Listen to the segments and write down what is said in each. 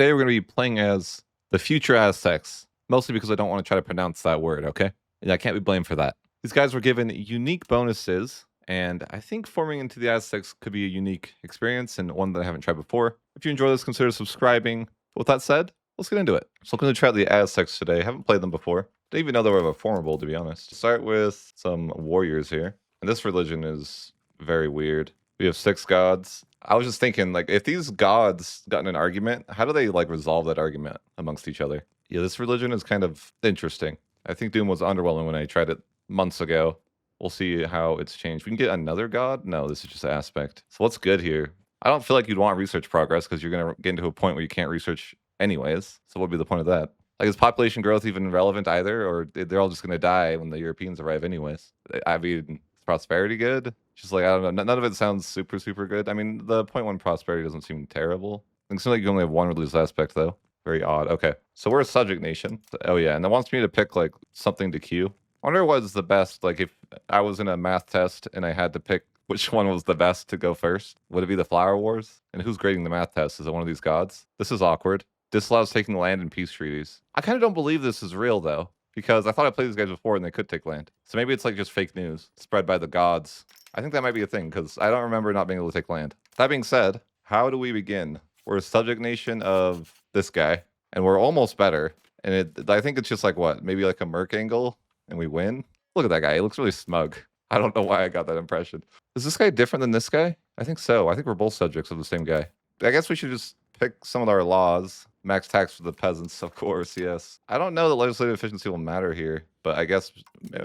Today we're going to be playing as the future Aztecs, mostly because I don't want to try to pronounce that word, okay? And I can't be blamed for that. These guys were given unique bonuses, and I think forming into the Aztecs could be a unique experience and one that I haven't tried before. If you enjoy this, consider subscribing. With that said, let's get into it. So I'm going to try out the Aztecs today. I haven't played them before. Didn't even know they were ever formable, to be honest. Start with some warriors here. And this religion is very weird. We have 6 gods. I was just thinking, like, if these gods got in an argument, how do they, like, resolve that argument amongst each other? Yeah, this religion is kind of interesting. I think Doom was underwhelming when I tried it months ago. We'll see how it's changed. We can get another god? No, this is just aspect. So what's good here? I don't feel like you'd want research progress because you're going to get into a point where you can't research anyways. So what would be the point of that? Like, is population growth even relevant either? Or they're all just going to die when the Europeans arrive anyways? I mean, is prosperity good? Just like, I don't know. None of it sounds super, super good. I mean, the 0.1 prosperity doesn't seem terrible. It seems like you only have one release aspect, though. Very odd. Okay. So we're a subject nation. Oh, yeah. And it wants me to pick, like, something to queue. I wonder what is the best. Like, if I was in a math test and I had to pick which one was the best to go first, would it be the Flower Wars? And who's grading the math test? Is it one of these gods? This is awkward. Disallows taking land in peace treaties. I kind of don't believe this is real, though, because I thought I played these guys before and they could take land. So maybe it's like just fake news spread by the gods. I think that might be a thing, because I don't remember not being able to take land. That being said, how do we begin? We're a subject nation of this guy, and we're almost better. And I think it's just like, what, maybe like a Merc angle, and we win? Look at that guy. He looks really smug. I don't know why I got that impression. Is this guy different than this guy? I think so. I think we're both subjects of the same guy. I guess we should just pick some of our laws. Max tax for the peasants, of course, yes. I don't know that legislative efficiency will matter here, but I guess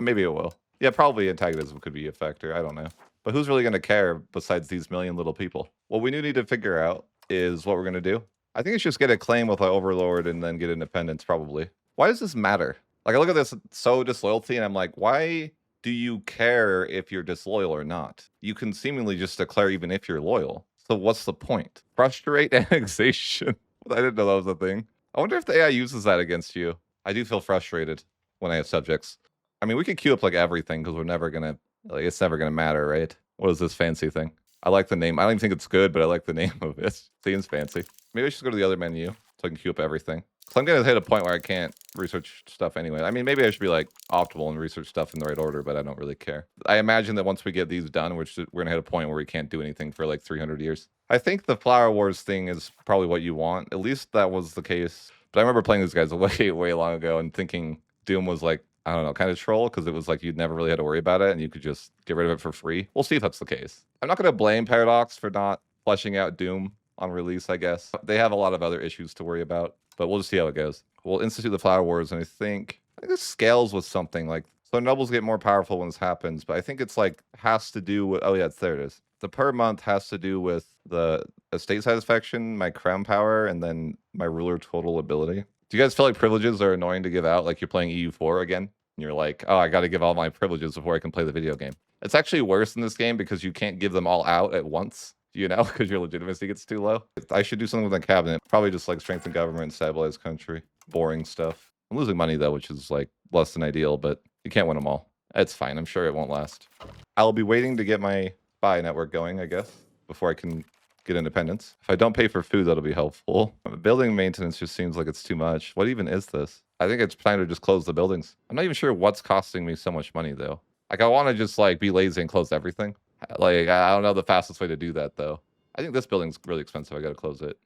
maybe it will. Yeah, probably antagonism could be a factor. I don't know. But who's really going to care besides these million little people? What we do need to figure out is what we're going to do. I think it's just get a claim with our overlord and then get independence, probably. Why does this matter? Like, I look at this so disloyalty and I'm like, why do you care if you're disloyal or not? You can seemingly just declare even if you're loyal. So what's the point? Frustrate annexation. I didn't know that was a thing. I wonder if the AI uses that against you. I do feel frustrated when I have subjects. I mean, we could queue up like everything because we're never gonna, like, it's never gonna matter, right? What is this fancy thing? I like the name. I don't even think it's good, but I like the name of it. Seems fancy. Maybe I should go to the other menu so I can queue up everything. So I'm gonna hit a point where I can't research stuff anyway. I mean, maybe I should be like optimal and research stuff in the right order, but I don't really care. I imagine that once we get these done, we're gonna hit a point where we can't do anything for like 300 years. I think the Flower Wars thing is probably what you want. At least that was the case. But I remember playing these guys way, way long ago and thinking Doom was like, I don't know, kind of troll, because it was like you'd never really had to worry about it and you could just get rid of it for free. We'll see if that's the case. I'm not going to blame Paradox for not fleshing out Doom on release, I guess. They have a lot of other issues to worry about, but we'll just see how it goes. We'll institute the Flower Wars, and I think this scales with something like, so nobles get more powerful when this happens, but I think it's like, has to do with, oh yeah, there it is. The per month has to do with the estate satisfaction, my crown power, and then my ruler total ability. Do you guys feel like privileges are annoying to give out? Like you're playing EU4 again, and you're like, oh, I got to give all my privileges before I can play the video game. It's actually worse in this game because you can't give them all out at once, you know, because your legitimacy gets too low. I should do something with the cabinet. Probably just like strengthen government, stabilize country. Boring stuff. I'm losing money though, which is like less than ideal, but you can't win them all. It's fine. I'm sure it won't last. I'll be waiting to get my spy network going, I guess, before I can get independence. If I don't pay for food, that'll be helpful. Building maintenance just seems like it's too much. What even is this? I think it's time to just close the buildings. I'm not even sure what's costing me so much money though. Like, I want to just like be lazy and close everything. Like, I don't know the fastest way to do that though. I think this building's really expensive. I got to close it.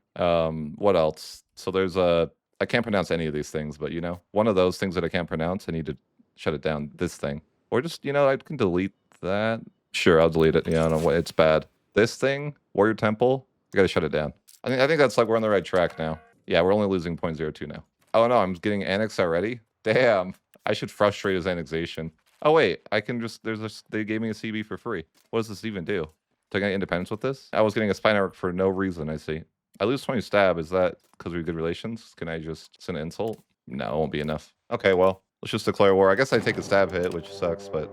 What else? So there's I can't pronounce any of these things, but you know, one of those things that I can't pronounce, I need to shut it down. This thing, or just, you know, I can delete that. Sure, I'll delete it. Yeah, I don't know, it's bad. This thing, Warrior Temple, I gotta shut it down. I think that's like we're on the right track now. Yeah, we're only losing 0.02 now. Oh no, I'm getting annexed already. Damn, I should frustrate his annexation. Oh wait, I can just they gave me a CB for free. What does this even do? Do I get independence with this? I was getting a spy network for no reason. I see. I lose 20 stab. Is that because we have good relations? Can I just send an insult? No, it won't be enough. Okay, well, let's just declare war. I guess I take a stab hit, which sucks, but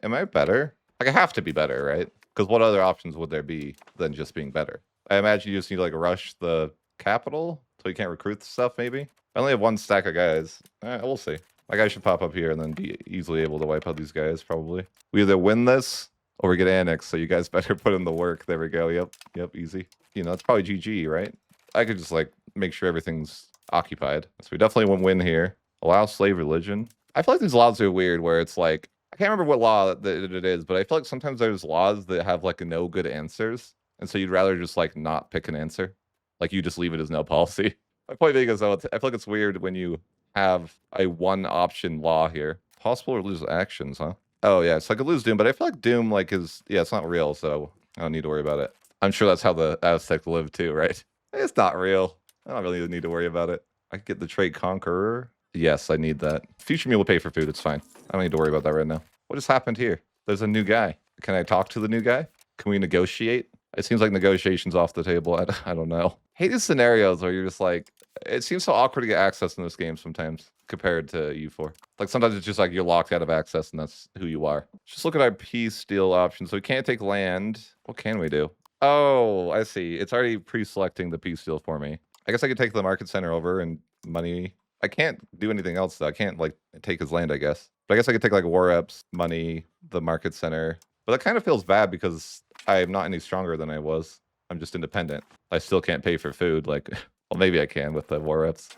am I better? Like, I have to be better, right? Because what other options would there be than just being better? I imagine you just need to like rush the capital so you can't recruit stuff, maybe? I only have one stack of guys. We'll see. My guy should pop up here and then be easily able to wipe out these guys, probably. We either win this or we get annexed, so you guys better put in the work. There we go. Yep, easy. You know, it's probably GG, right? I could just like make sure everything's occupied. So we definitely won't win here. Allow slave religion. I feel like these laws are weird where it's like, I can't remember what law that it is, but I feel like sometimes there's laws that have like no good answers. And so you'd rather just like not pick an answer. Like you just leave it as no policy. My point being is though, I feel like it's weird when you have a one option law here. Possible or lose actions, huh? Oh yeah, so I could lose Doom, but I feel like Doom like is, yeah, it's not real, so I don't need to worry about it. I'm sure that's how the Aztec live too, right? It's not real. I don't really need to worry about it. I could get the trait Conqueror. Yes, I need that. Future me will pay for food. It's fine. I don't need to worry about that right now. What just happened here? There's a new guy. Can I talk to the new guy? Can we negotiate? It seems like negotiation's off the table. I don't know. Hate these scenarios where you're just like, it seems so awkward to get access in this game sometimes compared to EU4. Like sometimes it's just like you're locked out of access and that's who you are. Just look at our peace deal options. So we can't take land. What can we do? Oh, I see. It's already pre-selecting the peace deal for me. I guess I could take the market center over and money. I can't do anything else though. I can't like take his land, I guess. But I guess I could take like war reps, money, the market center. But that kind of feels bad because I'm not any stronger than I was. I'm just independent. I still can't pay for food. Like, well, maybe I can with the war reps.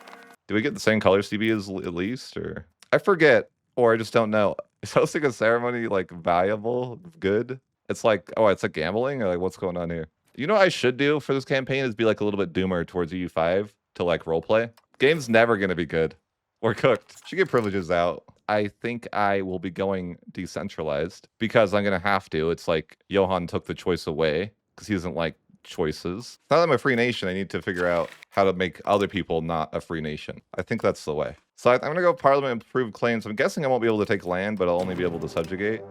Do we get the same color CB as at least? Or I forget, or I just don't know. Is hosting a ceremony like valuable, good? It's like, oh, it's like gambling? Or like, what's going on here? You know what I should do for this campaign is be like a little bit doomer towards EU5 to like roleplay. Game's never going to be good. We're cooked. Should get privileges out. I think I will be going decentralized because I'm going to have to. It's like Johan took the choice away because he doesn't like choices. Now that I'm a free nation, I need to figure out how to make other people not a free nation. I think that's the way. So I'm going to go Parliament approved claims. I'm guessing I won't be able to take land, but I'll only be able to subjugate.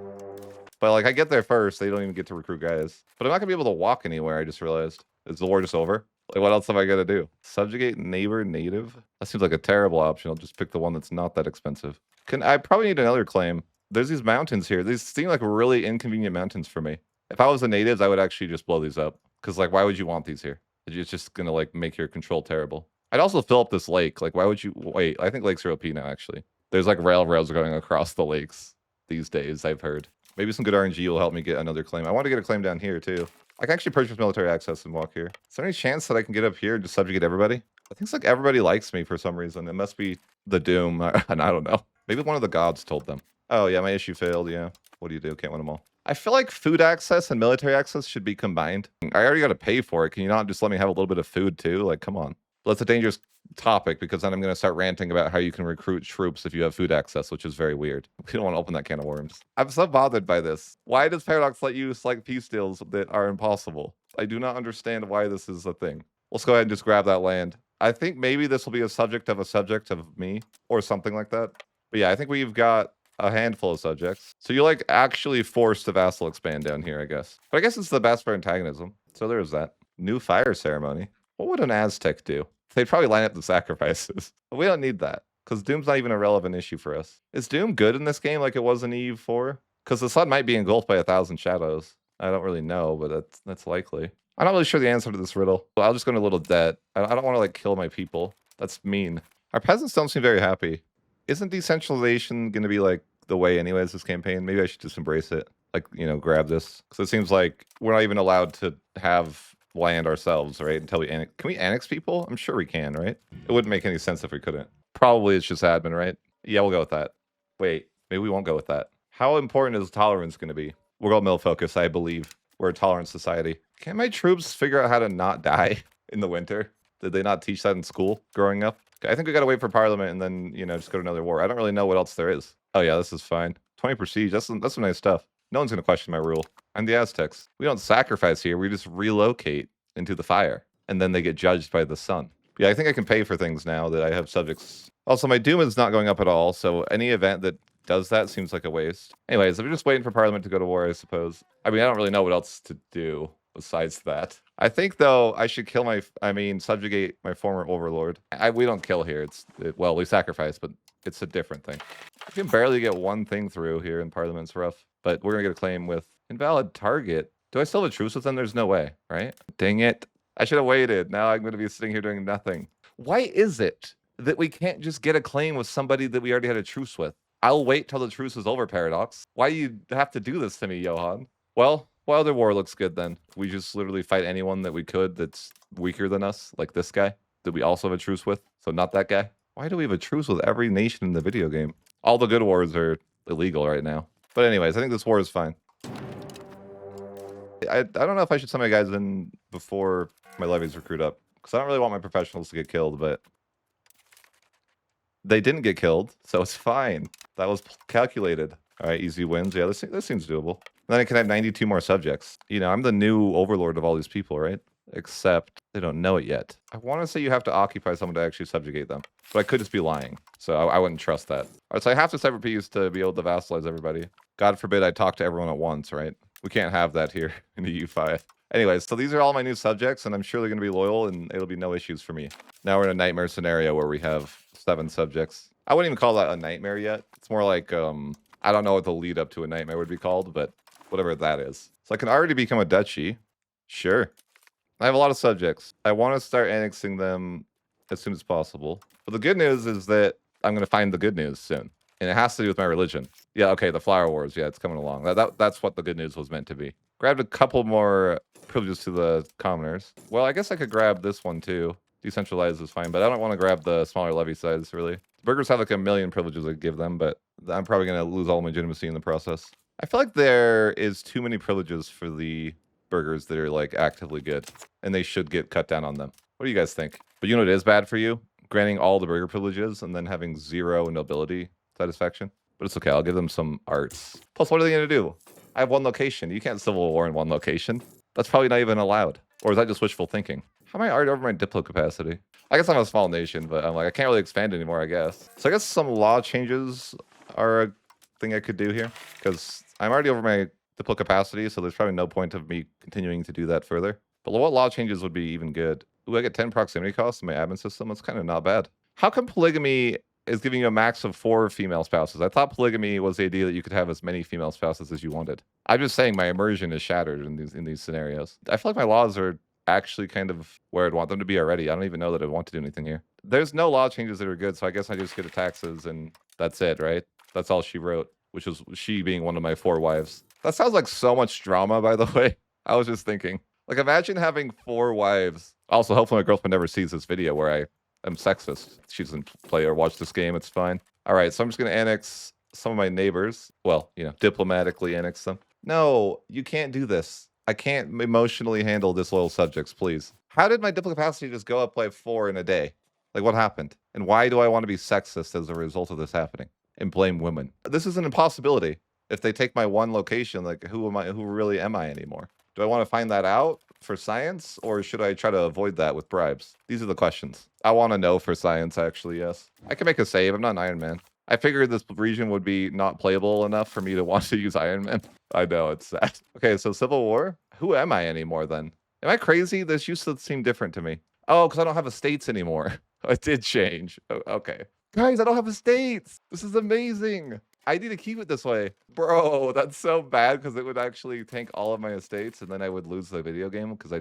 But like I get there first, they don't even get to recruit guys. But I'm not gonna be able to walk anywhere, I just realized. Is the war just over? Like what else have I gotta do? Subjugate neighbor native? That seems like a terrible option. I'll just pick the one that's not that expensive. I probably need another claim. There's these mountains here. These seem like really inconvenient mountains for me. If I was the natives, I would actually just blow these up. Because like why would you want these here? It's just gonna like make your control terrible. I'd also fill up this lake. Like why would you wait? I think lakes are OP now actually. There's like railroads going across the lakes these days, I've heard. Maybe some good RNG will help me get another claim. I want to get a claim down here, too. I can actually purchase military access and walk here. Is there any chance that I can get up here and just subjugate everybody? I think it's like everybody likes me for some reason. It must be the Doom. And I don't know. Maybe one of the gods told them. Oh, yeah, my issue failed, yeah. What do you do? Can't win them all. I feel like food access and military access should be combined. I already got to pay for it. Can you not just let me have a little bit of food, too? Like, come on. Well, that's a dangerous topic because then I'm going to start ranting about how you can recruit troops if you have food access, which is very weird. We don't want to open that can of worms. I'm so bothered by this. Why does Paradox let you select peace deals that are impossible? I do not understand why this is a thing. Let's go ahead and just grab that land. I think maybe this will be a subject of me or something like that. But yeah, I think we've got a handful of subjects. So you like actually forced to vassal expand down here, I guess. But I guess it's the best for antagonism. So there's that. New fire ceremony. What would an Aztec do? They'd probably line up the sacrifices. But we don't need that, because Doom's not even a relevant issue for us. Is Doom good in this game like it was in EU4? Because the sun might be engulfed by 1,000 shadows. I don't really know, but that's likely. I'm not really sure the answer to this riddle. But I'll just go into a little debt. I don't want to like kill my people. That's mean. Our peasants don't seem very happy. Isn't decentralization going to be like the way anyways this campaign? Maybe I should just embrace it. Like, you know, grab this. Because it seems like we're not even allowed to have land ourselves, right? Until we can we annex people? I'm sure we can, right? It wouldn't make any sense if we couldn't. Probably it's just admin, right? Yeah, we'll go with that. Wait, maybe we won't go with that. How important is tolerance going to be? We'll go mil focus, I believe. We're a tolerant society. Can my troops figure out how to not die in the winter? Did they not teach that in school growing up? I think we got to wait for Parliament and then, you know, just go to another war. I don't really know what else there is. Oh yeah, this is fine. 20 prestige, that's some nice stuff. No one's going to question my rule. I'm the Aztecs. We don't sacrifice here. We just relocate into the fire. And then they get judged by the sun. Yeah, I think I can pay for things now that I have subjects. Also, my Doom is not going up at all. So any event that does that seems like a waste. Anyways, I'm just waiting for Parliament to go to war, I suppose. I mean, I don't really know what else to do besides that. I think, though, I should kill subjugate my former overlord. We don't kill here. Well, we sacrifice, but it's a different thing. I can barely get one thing through here in Parliament. It's rough. But we're going to get a claim with invalid target. Do I still have a truce with them? There's no way, right? Dang it. I should have waited. Now I'm going to be sitting here doing nothing. Why is it that we can't just get a claim with somebody that we already had a truce with? I'll wait till the truce is over, Paradox. Why do you have to do this to me, Johan? Well, their war looks good then. We just literally fight anyone that we could that's weaker than us, like this guy. that we also have a truce with. So not that guy. Why do we have a truce with every nation in the video game? All the good wars are illegal right now. But anyways, I think this war is fine. I don't know if I should send my guys in before my levies recruit up. Because I don't really want my professionals to get killed, but they didn't get killed, so it's fine. That was calculated. All right, easy wins. Yeah, this seems doable. And then I can have 92 more subjects. You know, I'm the new overlord of all these people, right? Except they don't know it yet. I want to say you have to occupy someone to actually subjugate them, but I could just be lying, so I wouldn't trust that. All right, so I have to sever peace to be able to vassalize everybody. God forbid I talk to everyone at once, right? We can't have that here in the EU5. Anyways, so these are all my new subjects, and I'm sure they're going to be loyal, and it'll be no issues for me. Now we're in a nightmare scenario where we have 7 subjects. I wouldn't even call that a nightmare yet. It's more like, I don't know what the lead up to a nightmare would be called, but whatever that is. So I can already become a duchy. Sure. I have a lot of subjects. I want to start annexing them as soon as possible. But the good news is that I'm going to find the good news soon. And it has to do with my religion. Yeah, okay, the Flower Wars. Yeah, it's coming along. That's what the good news was meant to be. Grabbed a couple more privileges to the commoners. Well, I guess I could grab this one too. Decentralized is fine, but I don't want to grab the smaller levy size, really. Burghers have like a million privileges I give them, but I'm probably going to lose all my legitimacy in the process. I feel like there is too many privileges for the burghers that are like actively good, and they should get cut down on them. What do you guys think? But you know what is bad for you? Granting all the burgher privileges and then having 0 nobility satisfaction. But it's okay, I'll give them some arts. Plus, what are they going to do? I have 1 location. You can't civil war in 1 location. That's probably not even allowed. Or is that just wishful thinking? How am I already over my diplo capacity? I guess I'm a small nation, but I'm like, I can't really expand anymore, I guess. So I guess some law changes are a thing I could do here. Because I'm already over my diplo capacity, so there's probably no point of me continuing to do that further. But what law changes would be even good? Ooh, I get 10 proximity costs in my admin system. That's kind of not bad. How come polygamy is giving you a max of 4 female spouses? I thought polygamy was the idea that you could have as many female spouses as you wanted. I'm just saying my immersion is shattered in these scenarios. I feel like my laws are actually kind of where I'd want them to be already. I don't even know that I'd want to do anything here. There's no law changes that are good, so I guess I just get a taxes and that's it, right? That's all she wrote, which was she being one of my 4 wives. That sounds like so much drama, by the way. I was just thinking. Like, imagine having 4 wives. Also, hopefully my girlfriend never sees this video where I am sexist. She doesn't play or watch this game. It's fine. All right, so I'm just going to annex some of my neighbors. Well, you know, diplomatically annex them. No, you can't do this. I can't emotionally handle disloyal subjects, please. How did my diplo capacity just go up by 4 in a day? Like, what happened? And why do I want to be sexist as a result of this happening? And blame women? This is an impossibility. If they take my 1 location, like, who really am I anymore? Do I want to find that out for science, or should I try to avoid that with bribes? These are the questions. I want to know for science, actually, yes. I can make a save. I'm not an Iron Man. I figured this region would be not playable enough for me to want to use Iron Man. I know, it's sad. Okay, so Civil War? Who am I anymore, then? Am I crazy? This used to seem different to me. Oh, because I don't have estates anymore. It did change. Okay. Guys, I don't have estates. This is amazing. I need to keep it this way. Bro, that's so bad because it would actually tank all of my estates and then I would lose the video game because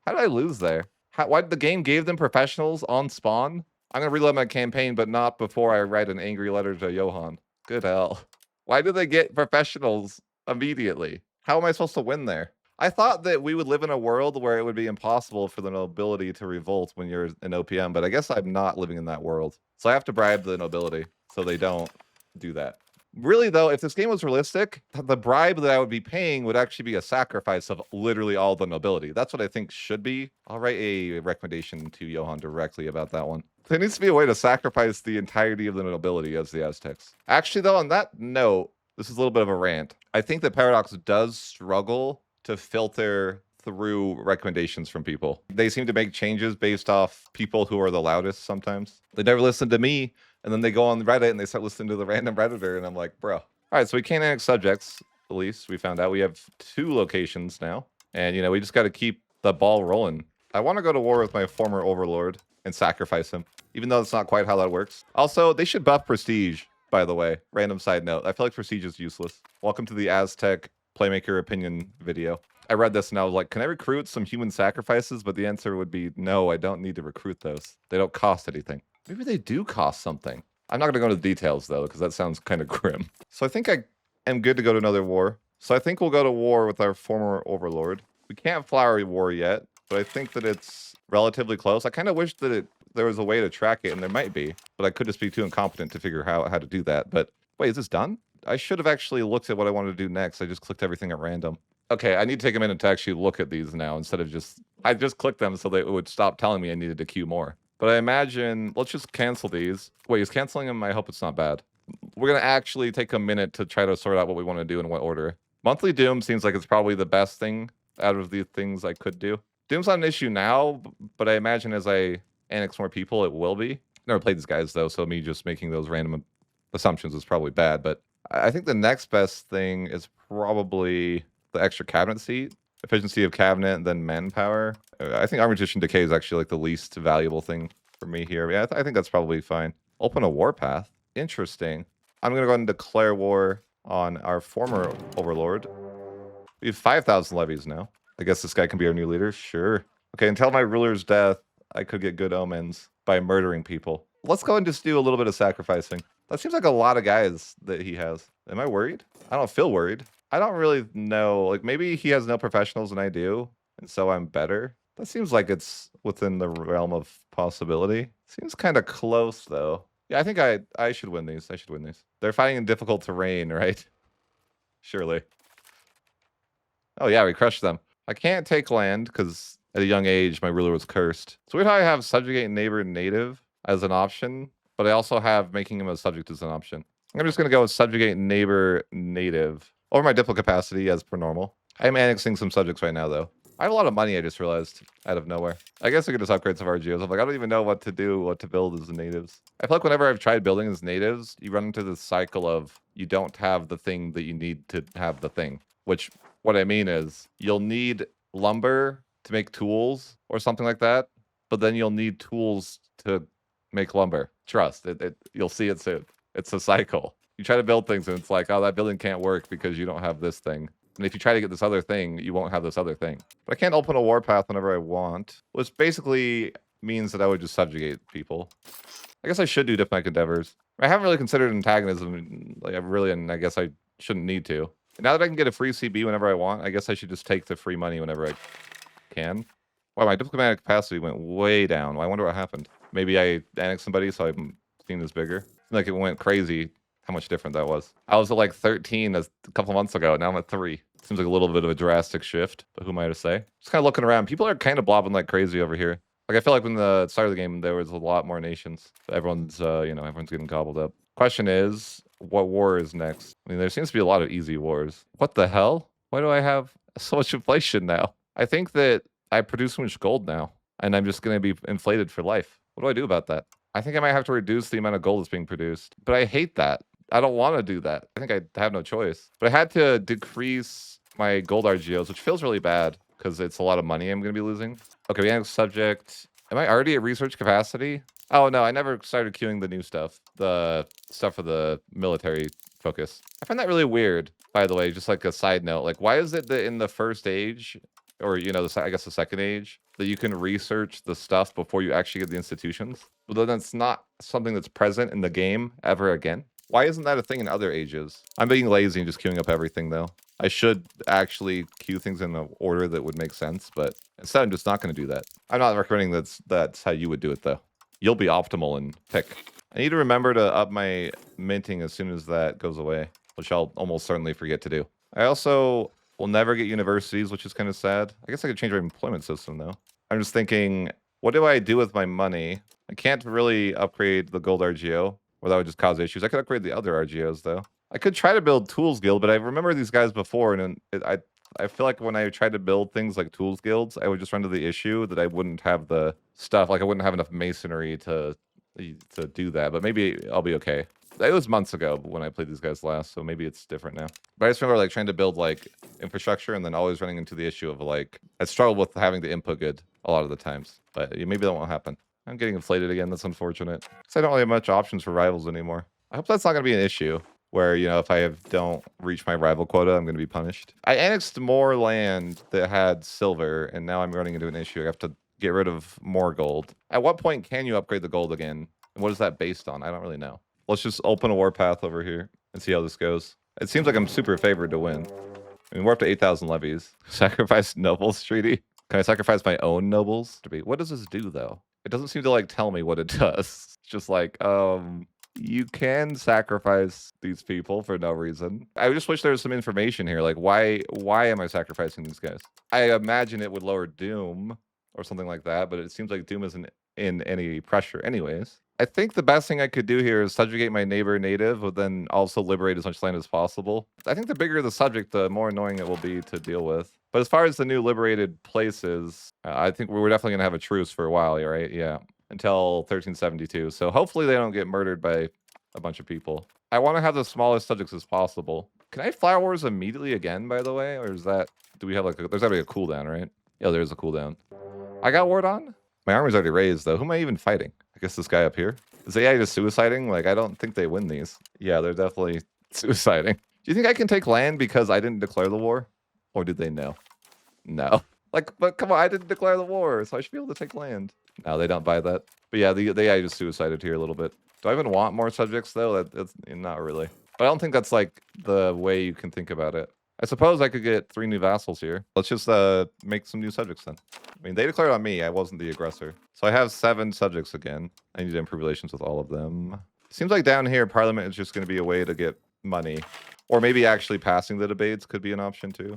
how did I lose there? Why did the game gave them professionals on spawn? I'm going to reload my campaign, but not before I write an angry letter to Johan. Good hell. Why do they get professionals immediately? How am I supposed to win there? I thought that we would live in a world where it would be impossible for the nobility to revolt when you're an OPM, but I guess I'm not living in that world. So I have to bribe the nobility so they don't do that. Really, though, if this game was realistic, the bribe that I would be paying would actually be a sacrifice of literally all the nobility. That's what I think should be. I'll write a recommendation to Johan directly about that one. There needs to be a way to sacrifice the entirety of the nobility as the Aztecs. Actually, though, on that note, this is a little bit of a rant. I think that Paradox does struggle to filter through recommendations from people. They seem to make changes based off people who are the loudest sometimes. They never listen to me, and then they go on Reddit and they start listening to the random Redditor, and I'm like, bro. All right, so we can't annex subjects, at least. We found out we have 2 locations now. And, you know, we just got to keep the ball rolling. I want to go to war with my former overlord and sacrifice him, even though that's not quite how that works. Also, they should buff prestige, by the way. Random side note. I feel like prestige is useless. Welcome to the Aztec Playmaker opinion video. I read this and I was like, can I recruit some human sacrifices? But the answer would be, no, I don't need to recruit those. They don't cost anything. Maybe they do cost something. I'm not going to go into the details, though, because that sounds kind of grim. So I think I am good to go to another war. So I think we'll go to war with our former overlord. We can't flower war yet, but I think that it's relatively close. I kind of wish that it there was a way to track it, and there might be, but I could just be too incompetent to figure out how to do that. But wait, is this done? I should have actually looked at what I wanted to do next. I just clicked everything at random. Okay, I need to take a minute to actually look at these now instead of I just clicked them so that it would stop telling me I needed to queue more. But I imagine, let's just cancel these. Wait, is canceling them? I hope it's not bad. We're going to actually take a minute to try to sort out what we want to do in what order. Monthly Doom seems like it's probably the best thing out of the things I could do. Doom's not an issue now, but I imagine as I annex more people, it will be. Never played these guys, though, so me just making those random assumptions is probably bad. But I think the next best thing is probably the extra cabinet seat. Efficiency of cabinet, and then manpower. I think Armistice Decay is actually like the least valuable thing for me here. Yeah, I think that's probably fine. Open a warpath. Interesting. I'm going to go ahead and declare war on our former overlord. We have 5,000 levies now. I guess this guy can be our new leader. Sure. Okay, until my ruler's death, I could get good omens by murdering people. Let's go and just do a little bit of sacrificing. That seems like a lot of guys that he has. Am I worried? I don't feel worried. I don't really know. Like, maybe he has no professionals and I do, and so I'm better. That seems like it's within the realm of possibility. Seems kind of close, though. Yeah, I think I should win these. I should win these. They're fighting in difficult terrain, right? Surely. Oh, yeah, we crushed them. I can't take land because at a young age, my ruler was cursed. It's weird how I have subjugate neighbor native as an option, but I also have making him a subject as an option. I'm just going to go with subjugate neighbor native over my diplo capacity as per normal. I'm annexing some subjects right now, though. I have a lot of money, I just realized, out of nowhere. I guess I could just upgrade some RGOs. I'm like, I don't even know what to do, what to build as the natives. I feel like whenever I've tried building as natives, you run into this cycle of you don't have the thing that you need to have the thing. Which, what I mean is, you'll need lumber to make tools or something like that, but then you'll need tools to make lumber. Trust, you'll see it soon. It's a cycle. You try to build things and it's like, oh, that building can't work because you don't have this thing. And if you try to get this other thing, you won't have this other thing. But I can't open a warpath whenever I want, which basically means that I would just subjugate people. I guess I should do diplomatic endeavors. I haven't really considered antagonism, like and I guess I shouldn't need to. And now that I can get a free CB whenever I want, I guess I should just take the free money whenever I can. Wow, my diplomatic capacity went way down. Well, I wonder what happened. Maybe I annexed somebody, so I'm seeing this bigger. Like it went crazy. How much different that was. I was at like 13 a couple months ago. Now I'm at 3. Seems like a little bit of a drastic shift, but who am I to say? Just kind of looking around. People are kind of blobbing like crazy over here. Like I feel like when the start of the game, there was a lot more nations. Everyone's, everyone's getting gobbled up. Question is, what war is next? I mean, there seems to be a lot of easy wars. What the hell? Why do I have so much inflation now? I think that I produce so much gold now, and I'm just going to be inflated for life. What do I do about that? I think I might have to reduce the amount of gold that's being produced, but I hate that. I don't want to do that. I think I have no choice. But I had to decrease my gold RGOs, which feels really bad because it's a lot of money I'm going to be losing. Okay, we have subject. Am I already at research capacity? Oh, no, I never started queuing the new stuff. The stuff for the military focus. I find that really weird, by the way, just like a side note. Like, why is it that in the first age, or, I guess the second age, that you can research the stuff before you actually get the institutions? But then it's not something that's present in the game ever again. Why isn't that a thing in other ages? I'm being lazy and just queuing up everything, though. I should actually queue things in an order that would make sense, but instead I'm just not going to do that. I'm not recommending that's how you would do it, though. You'll be optimal and pick. I need to remember to up my minting as soon as that goes away, which I'll almost certainly forget to do. I also will never get universities, which is kind of sad. I guess I could change my employment system, though. I'm just thinking, what do I do with my money? I can't really upgrade the gold RGO. Or that would just cause issues. I could upgrade the other RGOs, though. I could try to build Tools Guild, but I remember these guys before, and I feel like when I tried to build things like Tools Guilds, I would just run into the issue that I wouldn't have the stuff. Like, I wouldn't have enough masonry to do that, but maybe I'll be okay. It was months ago when I played these guys last, so maybe it's different now. But I just remember, like, trying to build, like, infrastructure and then always running into the issue of, like, I struggled with having the input good a lot of the times. But maybe that won't happen. I'm getting inflated again. That's unfortunate. Because I don't really have much options for rivals anymore. I hope that's not going to be an issue where, if I don't reach my rival quota, I'm going to be punished. I annexed more land that had silver, and now I'm running into an issue. I have to get rid of more gold. At what point can you upgrade the gold again? And what is that based on? I don't really know. Let's just open a warpath over here and see how this goes. It seems like I'm super favored to win. I mean, we're up to 8,000 levies. Sacrifice nobles treaty. Can I sacrifice my own nobles? What does this do, though? It doesn't seem to like tell me what it does. It's just like, you can sacrifice these people for no reason. I just wish there was some information here. Like, why am I sacrificing these guys? I imagine it would lower Doom or something like that, but it seems like Doom isn't in any pressure anyways. I think the best thing I could do here is subjugate my neighbor native, but then also liberate as much land as possible. I think the bigger the subject, the more annoying it will be to deal with. But as far as the new liberated places, I think we're definitely going to have a truce for a while, right? Yeah, until 1372. So hopefully they don't get murdered by a bunch of people. I want to have the smallest subjects as possible. Can I flower wars immediately again, by the way? Or is that, do we have like, there's gotta be a cooldown, right? Yeah, there's a cooldown. I got ward on? My armor's already raised, though. Who am I even fighting? I guess this guy up here. Is the AI just suiciding? Like, I don't think they win these. Yeah, they're definitely suiciding. Do you think I can take land because I didn't declare the war? Or did they know? No. Like, but come on, I didn't declare the war, so I should be able to take land. No, they don't buy that. But yeah, the AI just suicided here a little bit. Do I even want more subjects, though? That's not really. But I don't think that's, like, the way you can think about it. I suppose I could get 3 new vassals here. Let's just make some new subjects then. I mean, they declared on me. I wasn't the aggressor. So I have 7 subjects again. I need to improve relations with all of them. Seems like down here, Parliament is just going to be a way to get money. Or maybe actually passing the debates could be an option too.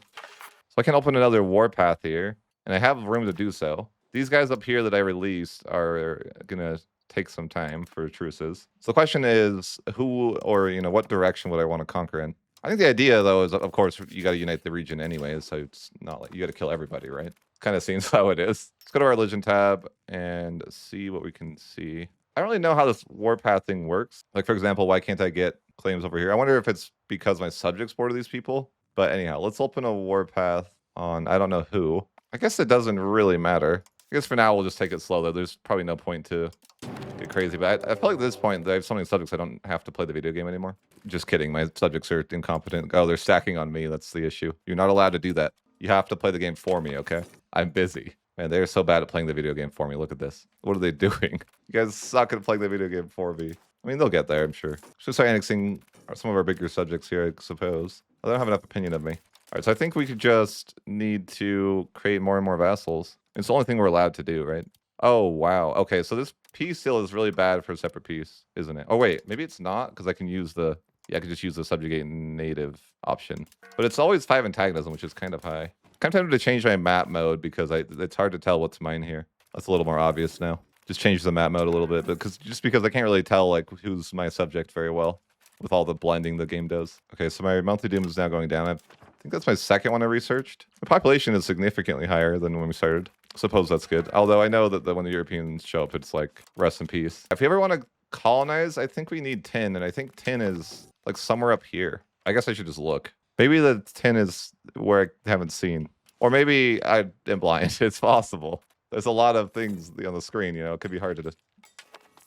So I can open another warpath here. And I have room to do so. These guys up here that I released are going to take some time for truces. So the question is, who or, you know, what direction would I want to conquer in? I think the idea, though, is, of course, you got to unite the region anyways, so it's not like you got to kill everybody, right? Kind of seems how it is. Let's go to our religion tab and see what we can see. I don't really know how this warpath thing works. Like, for example, why can't I get claims over here? I wonder if it's because my subjects border these people. But anyhow, let's open a warpath on I don't know who. I guess it doesn't really matter. I guess for now, we'll just take it slow, though. There's probably no point to get crazy. But I feel like at this point, I have so many subjects, I don't have to play the video game anymore. Just kidding. My subjects are incompetent. Oh, they're stacking on me. That's the issue. You're not allowed to do that. You have to play the game for me, okay? I'm busy. Man, they're so bad at playing the video game for me. Look at this. What are they doing? You guys suck at playing the video game for me. I mean, they'll get there, I'm sure. Should start annexing some of our bigger subjects here, I suppose. They don't have enough opinion of me. All right, so I think we could just need to create more and more vassals. It's the only thing we're allowed to do, right? Oh, wow. Okay, so this peace seal is really bad for a separate piece, isn't it? Oh, wait, maybe it's not, because I can use the... Yeah, I could just use the subjugate native option. But it's always 5 antagonism, which is kind of high. Kind of tempted to change my map mode, because it's hard to tell what's mine here. That's a little more obvious now. Just change the map mode a little bit, because I can't really tell, like, who's my subject very well, with all the blending the game does. Okay, so my monthly doom is now going down. I think that's my second one I researched. The population is significantly higher than when we started. Suppose that's good. Although I know that when the Europeans show up, it's like rest in peace. If you ever want to colonize, I think we need tin, and I think tin is like somewhere up here. I guess I should just look. Maybe the tin is where I haven't seen. Or maybe I am blind. It's possible. There's a lot of things on the screen, you know, it could be hard to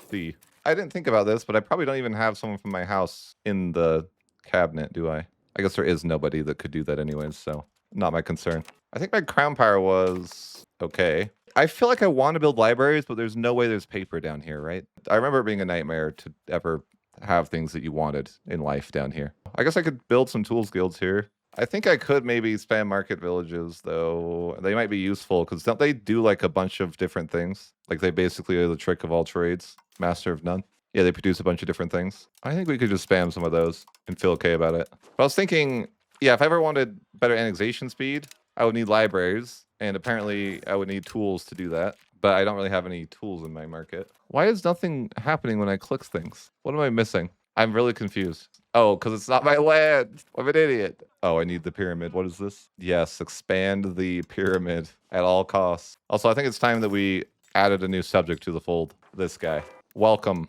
see. I didn't think about this, but I probably don't even have someone from my house in the cabinet, do I? I guess there is nobody that could do that anyways, so not my concern. I think my crown power was okay. I feel like I want to build libraries, but there's no way there's paper down here, right? I remember it being a nightmare to ever have things that you wanted in life down here. I guess I could build some tools guilds here. I think I could maybe spam market villages, though. They might be useful, because don't they do like a bunch of different things? Like they basically are the trick of all trades, master of none. Yeah, they produce a bunch of different things. I think we could just spam some of those and feel okay about it. But I was thinking, yeah, if I ever wanted better annexation speed, I would need libraries, and apparently I would need tools to do that. But I don't really have any tools in my market. Why is nothing happening when I click things? What am I missing? I'm really confused. Oh, because it's not my land. I'm an idiot. Oh, I need the pyramid. What is this? Yes, expand the pyramid at all costs. Also, I think it's time that we added a new subject to the fold. This guy. Welcome.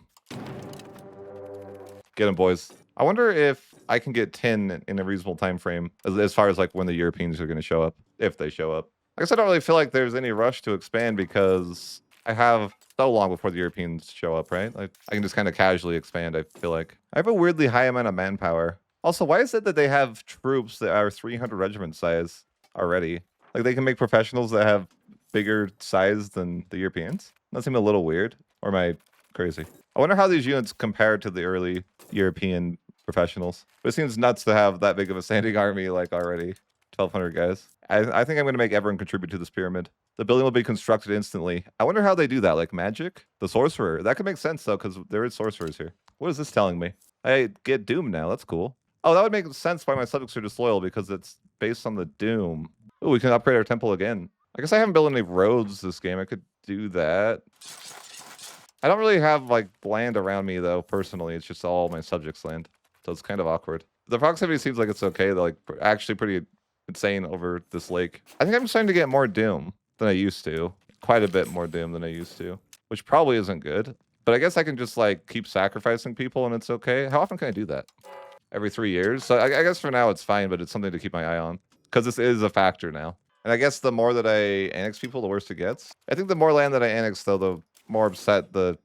Get him, boys. I wonder if I can get 10 in a reasonable time frame as far as like when the Europeans are going to show up, if they show up. I guess I don't really feel like there's any rush to expand because I have so long before the Europeans show up, right? Like I can just kind of casually expand, I feel like. I have a weirdly high amount of manpower. Also, why is it that they have troops that are 300 regiment size already? Like they can make professionals that have bigger size than the Europeans? That seems a little weird. Or am I crazy? I wonder how these units compare to the early European professionals. But it seems nuts to have that big of a standing army like already. 1,200 guys. I think I'm going to make everyone contribute to this pyramid. The building will be constructed instantly. I wonder how they do that, like magic? The sorcerer. That could make sense though, because there is sorcerers here. What is this telling me? I get doom now. That's cool. Oh, that would make sense why my subjects are disloyal, because it's based on the doom. Oh, we can upgrade our temple again. I guess I haven't built any roads this game. I could do that. I don't really have like land around me though, personally. It's just all my subjects' land. So it's kind of awkward. The proximity seems like it's okay. They're like actually pretty insane over this lake. I think I'm starting to get more doom than I used to. Quite a bit more doom than I used to, which probably isn't good. But I guess I can just like keep sacrificing people and it's okay. How often can I do that? Every 3 years? So I guess for now it's fine, but it's something to keep my eye on because this is a factor now. And I guess the more that I annex people, the worse it gets. I think the more land that I annex, though, the more upset the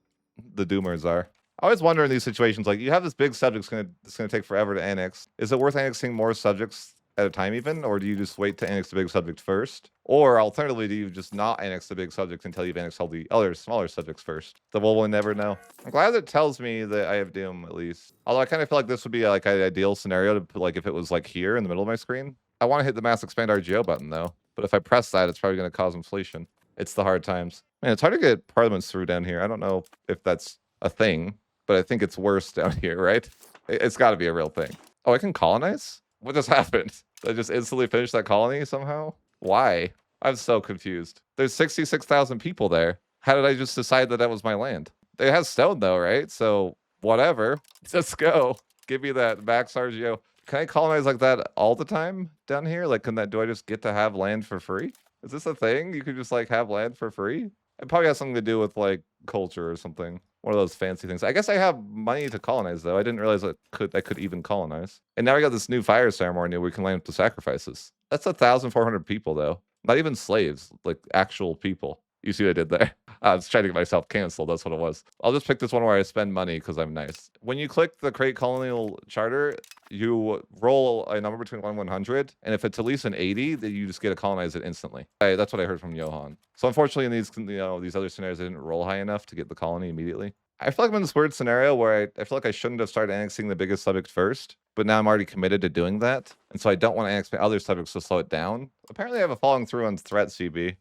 doomers are. I always wonder in these situations, like you have this big subject it's gonna take forever to annex. Is it worth annexing more subjects at a time even, or do you just wait to annex the big subject first? Or alternatively, do you just not annex the big subject until you've annexed all the other smaller subjects first? The we'll never know. I'm glad it tells me that I have doom at least. Although I kind of feel like this would be like an ideal scenario to put, like if it was like here in the middle of my screen. I want to hit the mass expand RGO button though, but if I press that, it's probably going to cause inflation. It's the hard times. Man, it's hard to get parliaments through down here. I don't know if that's a thing, but I think it's worse down here, right? It's got to be a real thing. Oh, I can colonize? What just happened? Did I just instantly finish that colony somehow? Why? I'm so confused. There's 66,000 people there. How did I just decide that that was my land? It has stone though, right? So whatever. Let's go. Give me that max RGO. Can I colonize like that all the time down here? Like, do I just get to have land for free? Is this a thing? You could just like have land for free? It probably has something to do with like culture or something. One of those fancy things. I guess I have money to colonize though. I didn't realize I could even colonize. And now we got this new fire ceremony where we can land up to sacrifices. That's 1,400 people though. Not even slaves, like actual people. You see what I did there? I was trying to get myself canceled. That's what it was. I'll just pick this one where I spend money because I'm nice. When you click the Create Colonial Charter, you roll a number between 1 and 100. And if it's at least an 80, then you just get to colonize it instantly. That's what I heard from Johan. So unfortunately, in these other scenarios, I didn't roll high enough to get the colony immediately. I feel like I'm in this weird scenario where I feel like I shouldn't have started annexing the biggest subject first, but now I'm already committed to doing that. And so I don't want to annex my other subjects to slow it down. Apparently I have a following through on threat CB.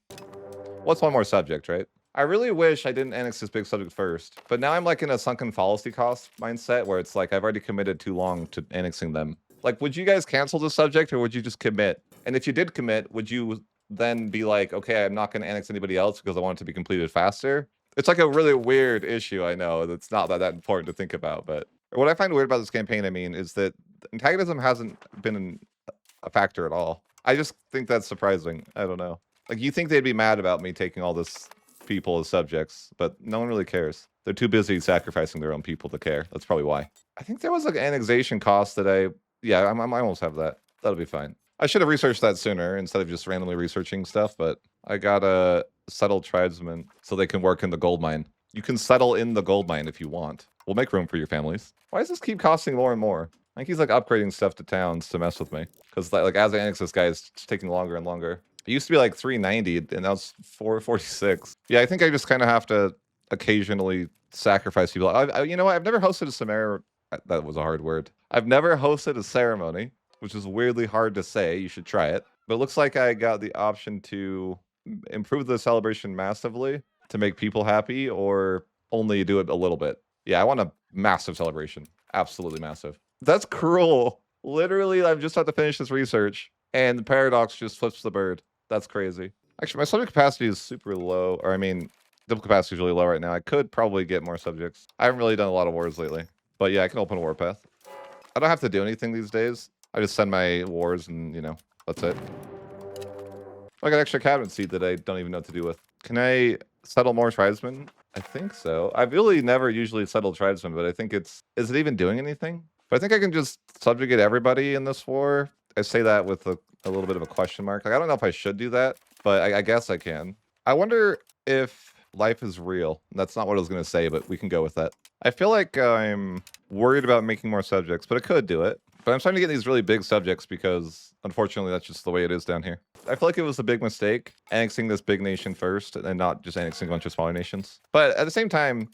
What's one more subject, right? I really wish I didn't annex this big subject first, but now I'm like in a sunken fallacy cost mindset where it's like I've already committed too long to annexing them. Like, would you guys cancel the subject or would you just commit? And if you did commit, would you then be like, okay, I'm not going to annex anybody else because I want it to be completed faster? It's like a really weird issue, I know. That's not that important to think about, but what I find weird about this campaign, I mean, is that antagonism hasn't been a factor at all. I just think that's surprising. I don't know. Like, you think they'd be mad about me taking all this people as subjects, but no one really cares. They're too busy sacrificing their own people to care. That's probably why. I think there was like annexation cost that I almost have that. That'll be fine. I should have researched that sooner instead of just randomly researching stuff, but I gotta settle tribesmen so they can work in the gold mine. You can settle in the gold mine if you want. We'll make room for your families. Why does this keep costing more and more? I think he's like upgrading stuff to towns to mess with me. Because like as I annex this guy, it's taking longer and longer. It used to be like 390 and now it's 446. Yeah, I think I just kind of have to occasionally sacrifice people. You know what? I've never hosted a Samara. That was a hard word. I've never hosted a ceremony, which is weirdly hard to say. You should try it. But it looks like I got the option to improve the celebration massively to make people happy or only do it a little bit. Yeah, I want a massive celebration. Absolutely massive. That's cruel. Literally, I'm just about to finish this research and the paradox just flips the bird. That's crazy. Actually, my subject capacity is super low. Or I mean, the capacity is really low right now. I could probably get more subjects. I haven't really done a lot of wars lately. But yeah, I can open a warpath. I don't have to do anything these days. I just send my wars and, you know, that's it. I got extra cabinet seat that I don't even know what to do with. Can I settle more tribesmen? I think so. I've really never usually settled tribesmen, but I think is it even doing anything? But I think I can just subjugate everybody in this war. I say that with a little bit of a question mark. Like, I don't know if I should do that, but I guess I can. I wonder if life is real. That's not what I was going to say, but we can go with that. I feel like I'm worried about making more subjects, but I could do it. But I'm starting to get these really big subjects because, unfortunately, that's just the way it is down here. I feel like it was a big mistake annexing this big nation first and not just annexing a bunch of smaller nations. But at the same time,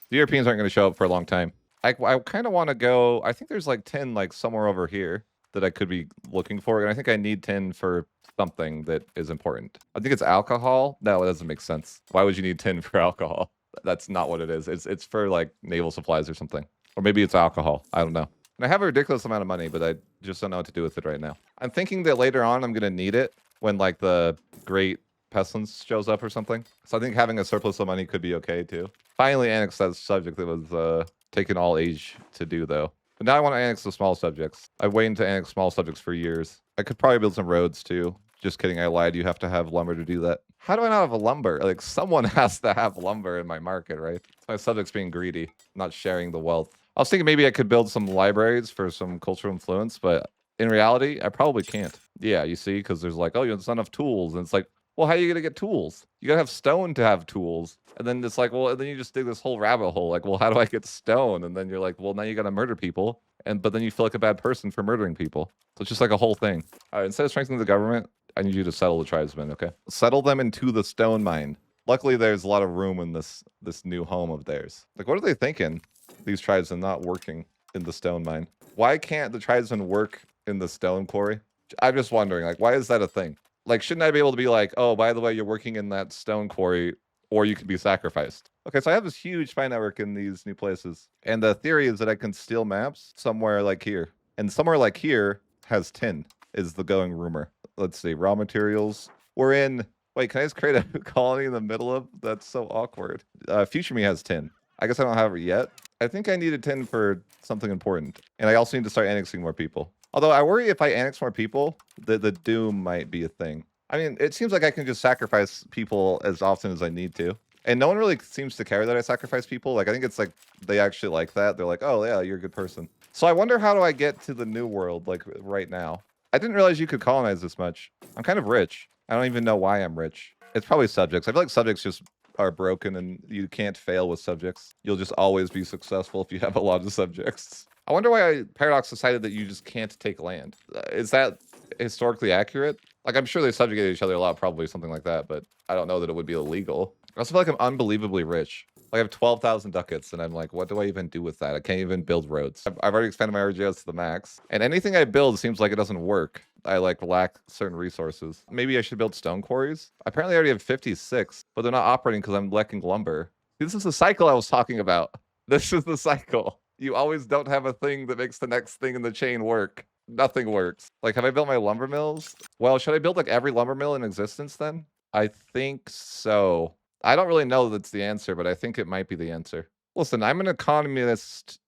the Europeans aren't going to show up for a long time. I kind of want to go. I think there's like 10 like somewhere over here that I could be looking for. And I think I need 10 for something that is important. I think it's alcohol. No, it doesn't make sense. Why would you need tin for alcohol? That's not what it is. It's for like naval supplies or something. Or maybe it's alcohol. I don't know. And I have a ridiculous amount of money, but I just don't know what to do with it right now. I'm thinking that later on I'm gonna need it when like the Great Pestilence shows up or something. So I think having a surplus of money could be okay too. Finally annexed that subject that was taken all age to do though. But now I want to annex the small subjects. I've waited to annex small subjects for years. I could probably build some roads too. Just kidding, I lied. You have to have lumber to do that. How do I not have a lumber? Like, someone has to have lumber in my market, right? My subjects being greedy, not sharing the wealth. I was thinking maybe I could build some libraries for some cultural influence, but in reality, I probably can't. Yeah, you see, because there's like, oh, there's not enough tools. And it's like, well, how are you going to get tools? You got to have stone to have tools. And then it's like, well, and then you just dig this whole rabbit hole. Like, well, how do I get stone? And then you're like, well, now you got to murder people. But then you feel like a bad person for murdering people. So it's just like a whole thing. All right, instead of strengthening the government, I need you to settle the tribesmen, okay? Settle them into the stone mine. Luckily, there's a lot of room in this new home of theirs. Like, what are they thinking? These tribesmen not working in the stone mine. Why can't the tribesmen work in the stone quarry? I'm just wondering, like, why is that a thing? Like, shouldn't I be able to be like, oh, by the way, you're working in that stone quarry, or you could be sacrificed? Okay, so I have this huge spy network in these new places. And the theory is that I can steal maps somewhere like here. And somewhere like here has tin, is the going rumor. Let's see, raw materials. We're in, wait, can I just create a colony in the middle of? That's so awkward. Future me has tin. I guess I don't have it yet. I think I needed tin for something important. And I also need to start annexing more people. Although I worry if I annex more people, the doom might be a thing. I mean, it seems like I can just sacrifice people as often as I need to. And no one really seems to care that I sacrifice people. Like, I think it's like, they actually like that. They're like, oh yeah, you're a good person. So I wonder, how do I get to the new world, like right now? I didn't realize you could colonize this much. I'm kind of rich. I don't even know why I'm rich. It's probably subjects. I feel like subjects just are broken and you can't fail with subjects. You'll just always be successful if you have a lot of subjects. I wonder why Paradox decided that you just can't take land. Is that historically accurate? Like, I'm sure they subjugated each other a lot, probably something like that, but I don't know that it would be illegal. I also feel like I'm unbelievably rich. Like, I have 12,000 ducats, and I'm like, what do I even do with that? I can't even build roads. I've already expanded my RGS to the max, and anything I build seems like it doesn't work. I like lack certain resources. Maybe I should build stone quarries. Apparently I already have 56, but they're not operating because I'm lacking lumber. This is the cycle I was talking about. This is the cycle. You always don't have a thing that makes the next thing in the chain work. Nothing works. Like, have I built my lumber mills? Well, should I build like every lumber mill in existence then? I think so. I don't really know that's the answer, but I think it might be the answer. Listen, I'm an economist,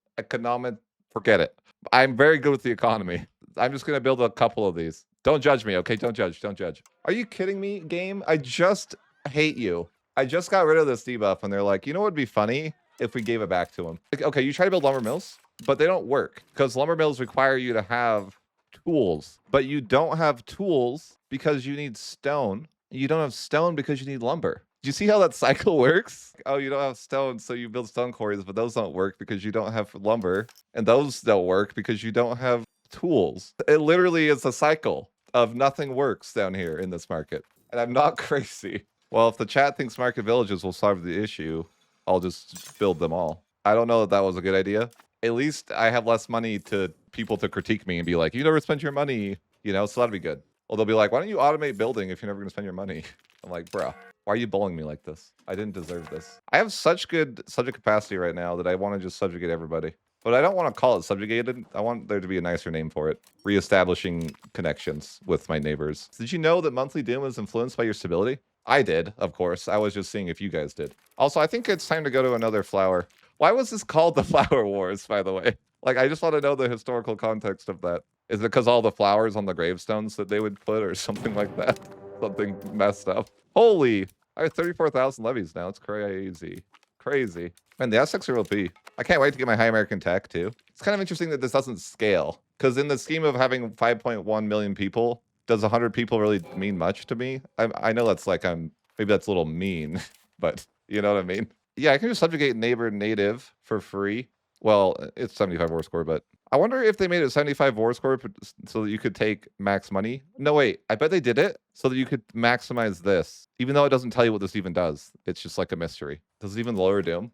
forget it. I'm very good with the economy. I'm just going to build a couple of these. Don't judge me, okay? Don't judge, don't judge. Are you kidding me, game? I just hate you. I just got rid of this debuff, and they're like, you know what would be funny? If we gave it back to them. Like, okay, you try to build lumber mills, but they don't work because lumber mills require you to have tools, but you don't have tools because you need stone. You don't have stone because you need lumber. Do you see how that cycle works? Oh, you don't have stone, so you build stone quarries, but those don't work because you don't have lumber, and those don't work because you don't have tools. It literally is a cycle of nothing works down here in this market, and I'm not crazy. Well, if the chat thinks market villages will solve the issue, I'll just build them all. I don't know that that was a good idea. At least I have less money to people to critique me and be like, you never spent your money, you know, so that'd be good. Well, they'll be like, why don't you automate building if you're never gonna spend your money? I'm like, bro, why are you bullying me like this? I didn't deserve this. I have such good subject capacity right now that I want to just subjugate everybody. But I don't want to call it subjugated. I want there to be a nicer name for it. Reestablishing connections with my neighbors. Did you know that monthly doom is influenced by your stability? I did, of course. I was just seeing if you guys did. Also, I think it's time to go to another flower. Why was this called the Flower Wars, by the way? Like, I just want to know the historical context of that. Is it because all the flowers on the gravestones that they would put or something like that? Something messed up. Holy, I have 34,000 levies now. It's crazy. Crazy. Man, the Aztecs are OP. I can't wait to get my high American tech, too. It's kind of interesting that this doesn't scale. Because in the scheme of having 5.1 million people, does 100 people really mean much to me? I know that's like, maybe that's a little mean, but you know what I mean? Yeah, I can just subjugate neighbor native for free. Well, it's 75 war score, but I wonder if they made it 75 war score so that you could take max money. No, wait, I bet they did it so that you could maximize this, even though it doesn't tell you what this even does. It's just like a mystery. Does it even lower doom?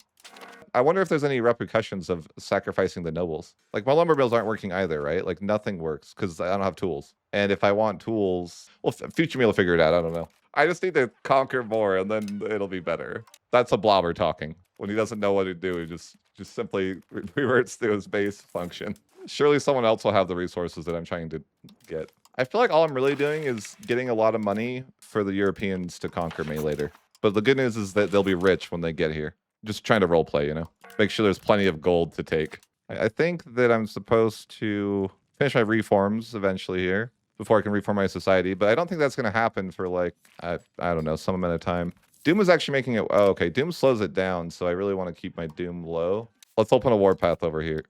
I wonder if there's any repercussions of sacrificing the nobles. Like my lumber mills aren't working either, right? Like nothing works because I don't have tools. And if I want tools, well, future me will figure it out. I don't know. I just need to conquer more, and then it'll be better. That's a blobber talking. When he doesn't know what to do, he just simply reverts to his base function. Surely someone else will have the resources that I'm trying to get. I feel like all I'm really doing is getting a lot of money for the Europeans to conquer me later. But the good news is that they'll be rich when they get here. Just trying to roleplay, you know? Make sure there's plenty of gold to take. I think that I'm supposed to finish my reforms eventually here before I can reform my society, but I don't think that's going to happen for like, I don't know, some amount of time. Doom is actually making it, oh, okay, Doom slows it down, so I really want to keep my Doom low. Let's open a warpath over here.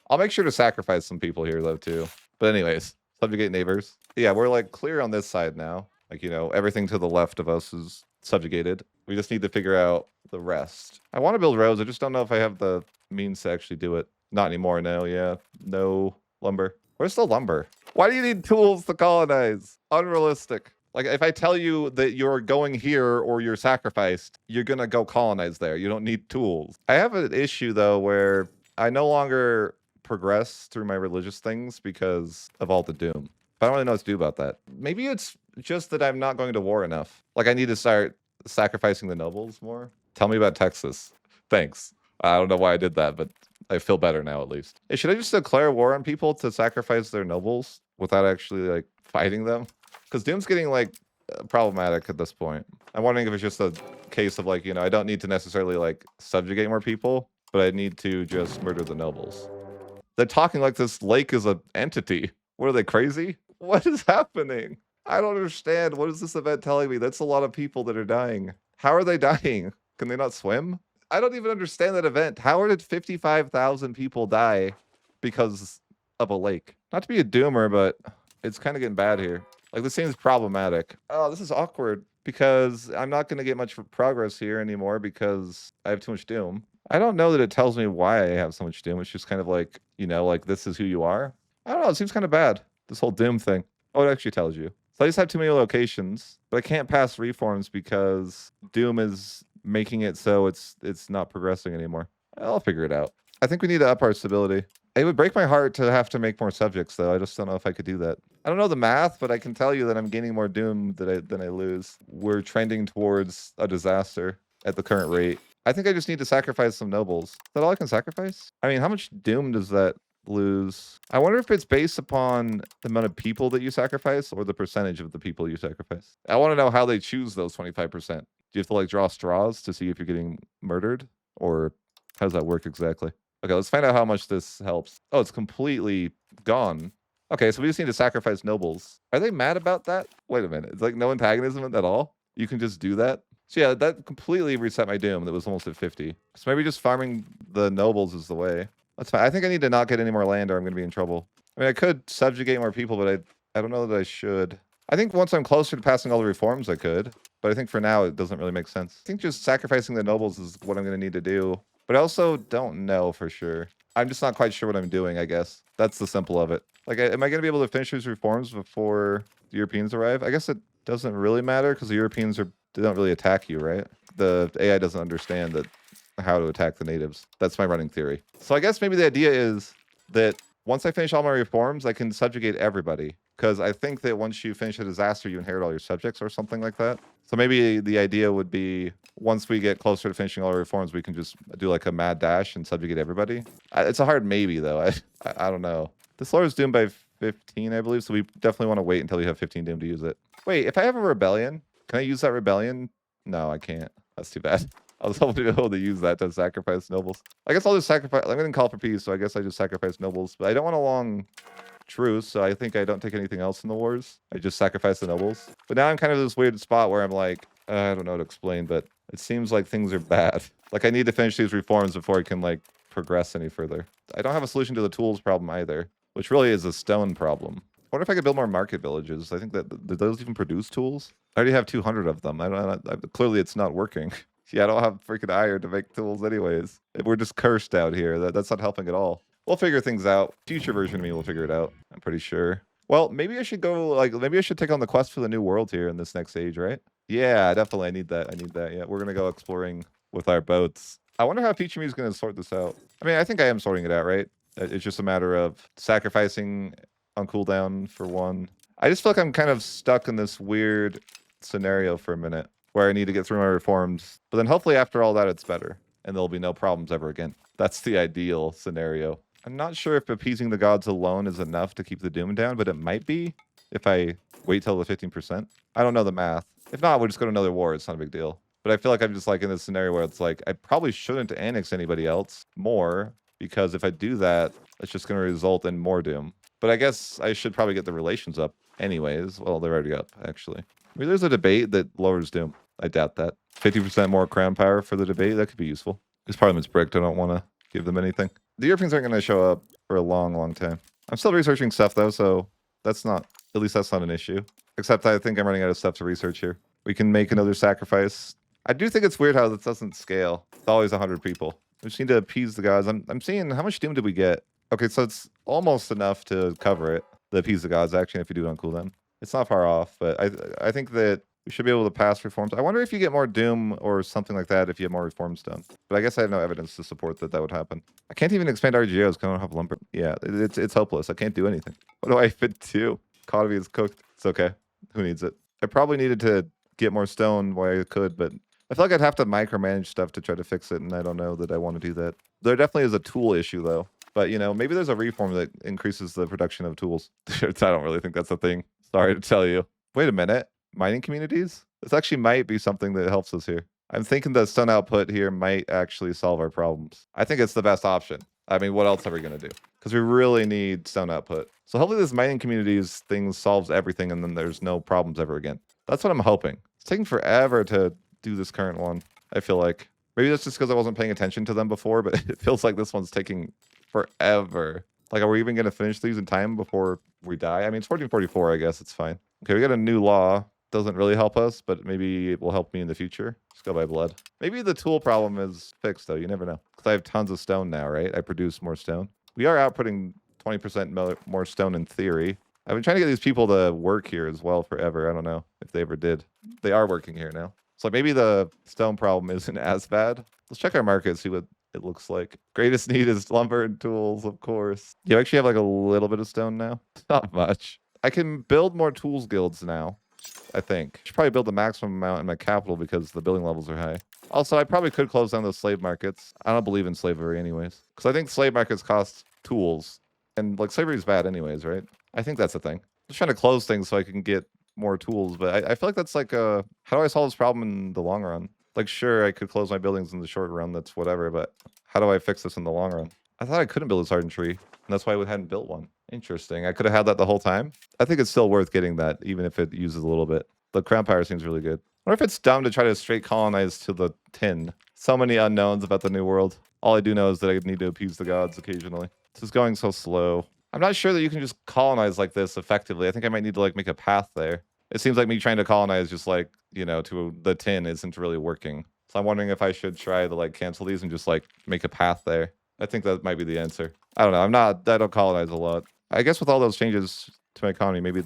I'll make sure to sacrifice some people here though too. But anyways, subjugate neighbors. Yeah, we're like clear on this side now. Like, you know, everything to the left of us is subjugated. We just need to figure out the rest. I want to build roads. I just don't know if I have the means to actually do it. Not anymore, no, yeah. No lumber. Where's the lumber? Why do you need tools to colonize? Unrealistic. Like, if I tell you that you're going here or you're sacrificed, you're going to go colonize there. You don't need tools. I have an issue, though, where I no longer progress through my religious things because of all the doom. But I don't really know what to do about that. Maybe it's just that I'm not going to war enough. Like, I need to start sacrificing the nobles more. Tell me about Texas. Thanks. I don't know why I did that, but I feel better now at least. Hey, should I just declare war on people to sacrifice their nobles without actually like fighting them? Because Doom's getting like problematic at this point. I'm wondering if it's just a case of like, you know, I don't need to necessarily like subjugate more people, but I need to just murder the nobles. They're talking like this lake is an entity. What are they, crazy? What is happening? I don't understand. What is this event telling me? That's a lot of people that are dying. How are they dying? Can they not swim? I don't even understand that event. How did 55,000 people die because of a lake? Not to be a doomer, but it's kind of getting bad here. Like, this seems problematic. Oh, this is awkward because I'm not going to get much progress here anymore because I have too much doom. I don't know that it tells me why I have so much doom. It's just kind of like, you know, like this is who you are. I don't know. It seems kind of bad. This whole doom thing. Oh, it actually tells you. So I just have too many locations, but I can't pass reforms because doom is making it so it's not progressing anymore. I'll figure it out. I think we need to up our stability. It would break my heart to have to make more subjects, though. I just don't know if I could do that. I don't know the math, but I can tell you that I'm gaining more doom than I lose. We're trending towards a disaster at the current rate. I think I just need to sacrifice some nobles. Is that all I can sacrifice? I mean, how much doom does that lose? I wonder if it's based upon the amount of people that you sacrifice or the percentage of the people you sacrifice. I want to know how they choose those 25%. Do you have to like draw straws to see if you're getting murdered? Or how does that work exactly? Okay, let's find out how much this helps. Oh, it's completely gone. Okay, so we just need to sacrifice nobles. Are they mad about that? Wait a minute. It's like no antagonism at all? You can just do that? So yeah, that completely reset my doom. That was almost at 50. So maybe just farming the nobles is the way. That's fine. I think I need to not get any more land or I'm going to be in trouble. I mean, I could subjugate more people, but I don't know that I should. I think once I'm closer to passing all the reforms, I could. But I think for now, it doesn't really make sense. I think just sacrificing the nobles is what I'm going to need to do. But I also don't know for sure. I'm just not quite sure what I'm doing, I guess. That's the simple of it. Like, am I going to be able to finish these reforms before the Europeans arrive? I guess it doesn't really matter because the Europeans they don't really attack you, right? The AI doesn't understand how to attack the natives. That's my running theory. So I guess maybe the idea is that once I finish all my reforms, I can subjugate everybody. Because I think that once you finish a disaster, you inherit all your subjects or something like that. So maybe the idea would be once we get closer to finishing all our reforms, we can just do like a mad dash and subjugate everybody. It's a hard maybe, though. I don't know. This lowers doom by 15, I believe. So we definitely want to wait until we have 15 doom to use it. Wait, if I have a rebellion, can I use that rebellion? No, I can't. That's too bad. I was hoping to be able to use that to sacrifice nobles. I guess I'll just sacrifice. I'm going to call for peace, so I guess I just sacrifice nobles. But I don't want a long truce, so I think I don't take anything else in the wars. I just sacrifice the nobles. But now I'm kind of in this weird spot where I'm like, I don't know how to explain, but it seems like things are bad. Like I need to finish these reforms before I can like progress any further. I don't have a solution to the tools problem either, which really is a stone problem. I wonder if I could build more market villages. I think that do those even produce tools? I already have 200 of them. Clearly it's not working. Yeah, I don't have freaking iron to make tools anyways. We're just cursed out here. That's not helping at all. We'll figure things out. Future version of me will figure it out. I'm pretty sure. Well, maybe I should go, like, maybe I should take on the quest for the new world here in this next age, right? Yeah, definitely. I need that. Yeah, we're going to go exploring with our boats. I wonder how Future Me is going to sort this out. I mean, I think I am sorting it out, right? It's just a matter of sacrificing on cooldown for one. I just feel like I'm kind of stuck in this weird scenario for a minute where I need to get through my reforms. But then hopefully after all that, it's better and there'll be no problems ever again. That's the ideal scenario. I'm not sure if appeasing the gods alone is enough to keep the doom down, but it might be if I wait till the 15%. I don't know the math. If not, we'll just go to another war. It's not a big deal. But I feel like I'm just like in this scenario where it's like, I probably shouldn't annex anybody else more because if I do that, it's just going to result in more doom. But I guess I should probably get the relations up anyways. Well, they're already up, actually. Maybe there's a debate that lowers doom. I doubt that. 50% more crown power for the debate. That could be useful. This Parliament's bricked. I don't want to give them anything. The Europeans aren't going to show up for a long, long time. I'm still researching stuff, though, so that's not... At least that's not an issue. Except I think I'm running out of stuff to research here. We can make another sacrifice. I do think it's weird how this doesn't scale. It's always 100 people. We just need to appease the gods. I'm seeing... How much doom did we get? Okay, so it's almost enough to cover it. The appease the gods, actually, if you do it on cooldown. It's not far off, but I think that we should be able to pass reforms. I wonder if you get more doom or something like that if you have more reforms done. But I guess I have no evidence to support that would happen. I can't even expand RGOs because I don't have lumber. Yeah, it's hopeless. I can't do anything. What do I fit to? Economy is cooked. It's okay. Who needs it? I probably needed to get more stone where I could, but I feel like I'd have to micromanage stuff to try to fix it, and I don't know that I want to do that. There definitely is a tool issue, though. But, you know, maybe there's a reform that increases the production of tools. I don't really think that's a thing. Sorry to tell you. Wait a minute. Mining communities? This actually might be something that helps us here. I'm thinking that stone output here might actually solve our problems. I think it's the best option. I mean, what else are we going to do? Because we really need stone output. So hopefully this mining communities thing solves everything and then there's no problems ever again. That's what I'm hoping. It's taking forever to do this current one, I feel like. Maybe that's just because I wasn't paying attention to them before, but it feels like this one's taking forever. Like, are we even going to finish these in time before we die? I mean, it's 1444, I guess. It's fine. Okay, we got a new law. Doesn't really help us, but maybe it will help me in the future. Just go by blood. Maybe the tool problem is fixed, though. You never know. Because I have tons of stone now, right? I produce more stone. We are outputting 20% more stone in theory. I've been trying to get these people to work here as well forever. I don't know if they ever did. They are working here now. So maybe the stone problem isn't as bad. Let's check our market, see what it looks like. Greatest need is lumber and tools, of course. You actually have like a little bit of stone now. Not much. I can build more tools guilds now, I think. I should probably build the maximum amount in my capital because the building levels are high. Also, I probably could close down those slave markets. I don't believe in slavery anyways. Because I think slave markets cost tools. And like slavery is bad anyways, right? I think that's the thing. Just trying to close things so I can get more tools. But I feel like that's like how do I solve this problem in the long run? Like, sure, I could close my buildings in the short run. That's whatever. But how do I fix this in the long run? I thought I couldn't build a sergeant tree. And that's why we hadn't built one. Interesting. I could have had that the whole time. I think it's still worth getting that, even if it uses a little bit. The crown power seems really good. I wonder if it's dumb to try to straight colonize to the tin. So many unknowns about the new world. All I do know is that I need to appease the gods occasionally. This is going so slow. I'm not sure that you can just colonize like this effectively. I think I might need to like make a path there. It seems like me trying to colonize just like, you know, to the tin isn't really working. So I'm wondering if I should try to like cancel these and just like make a path there. I think that might be the answer. I don't know. I don't colonize a lot. I guess with all those changes to my economy, maybe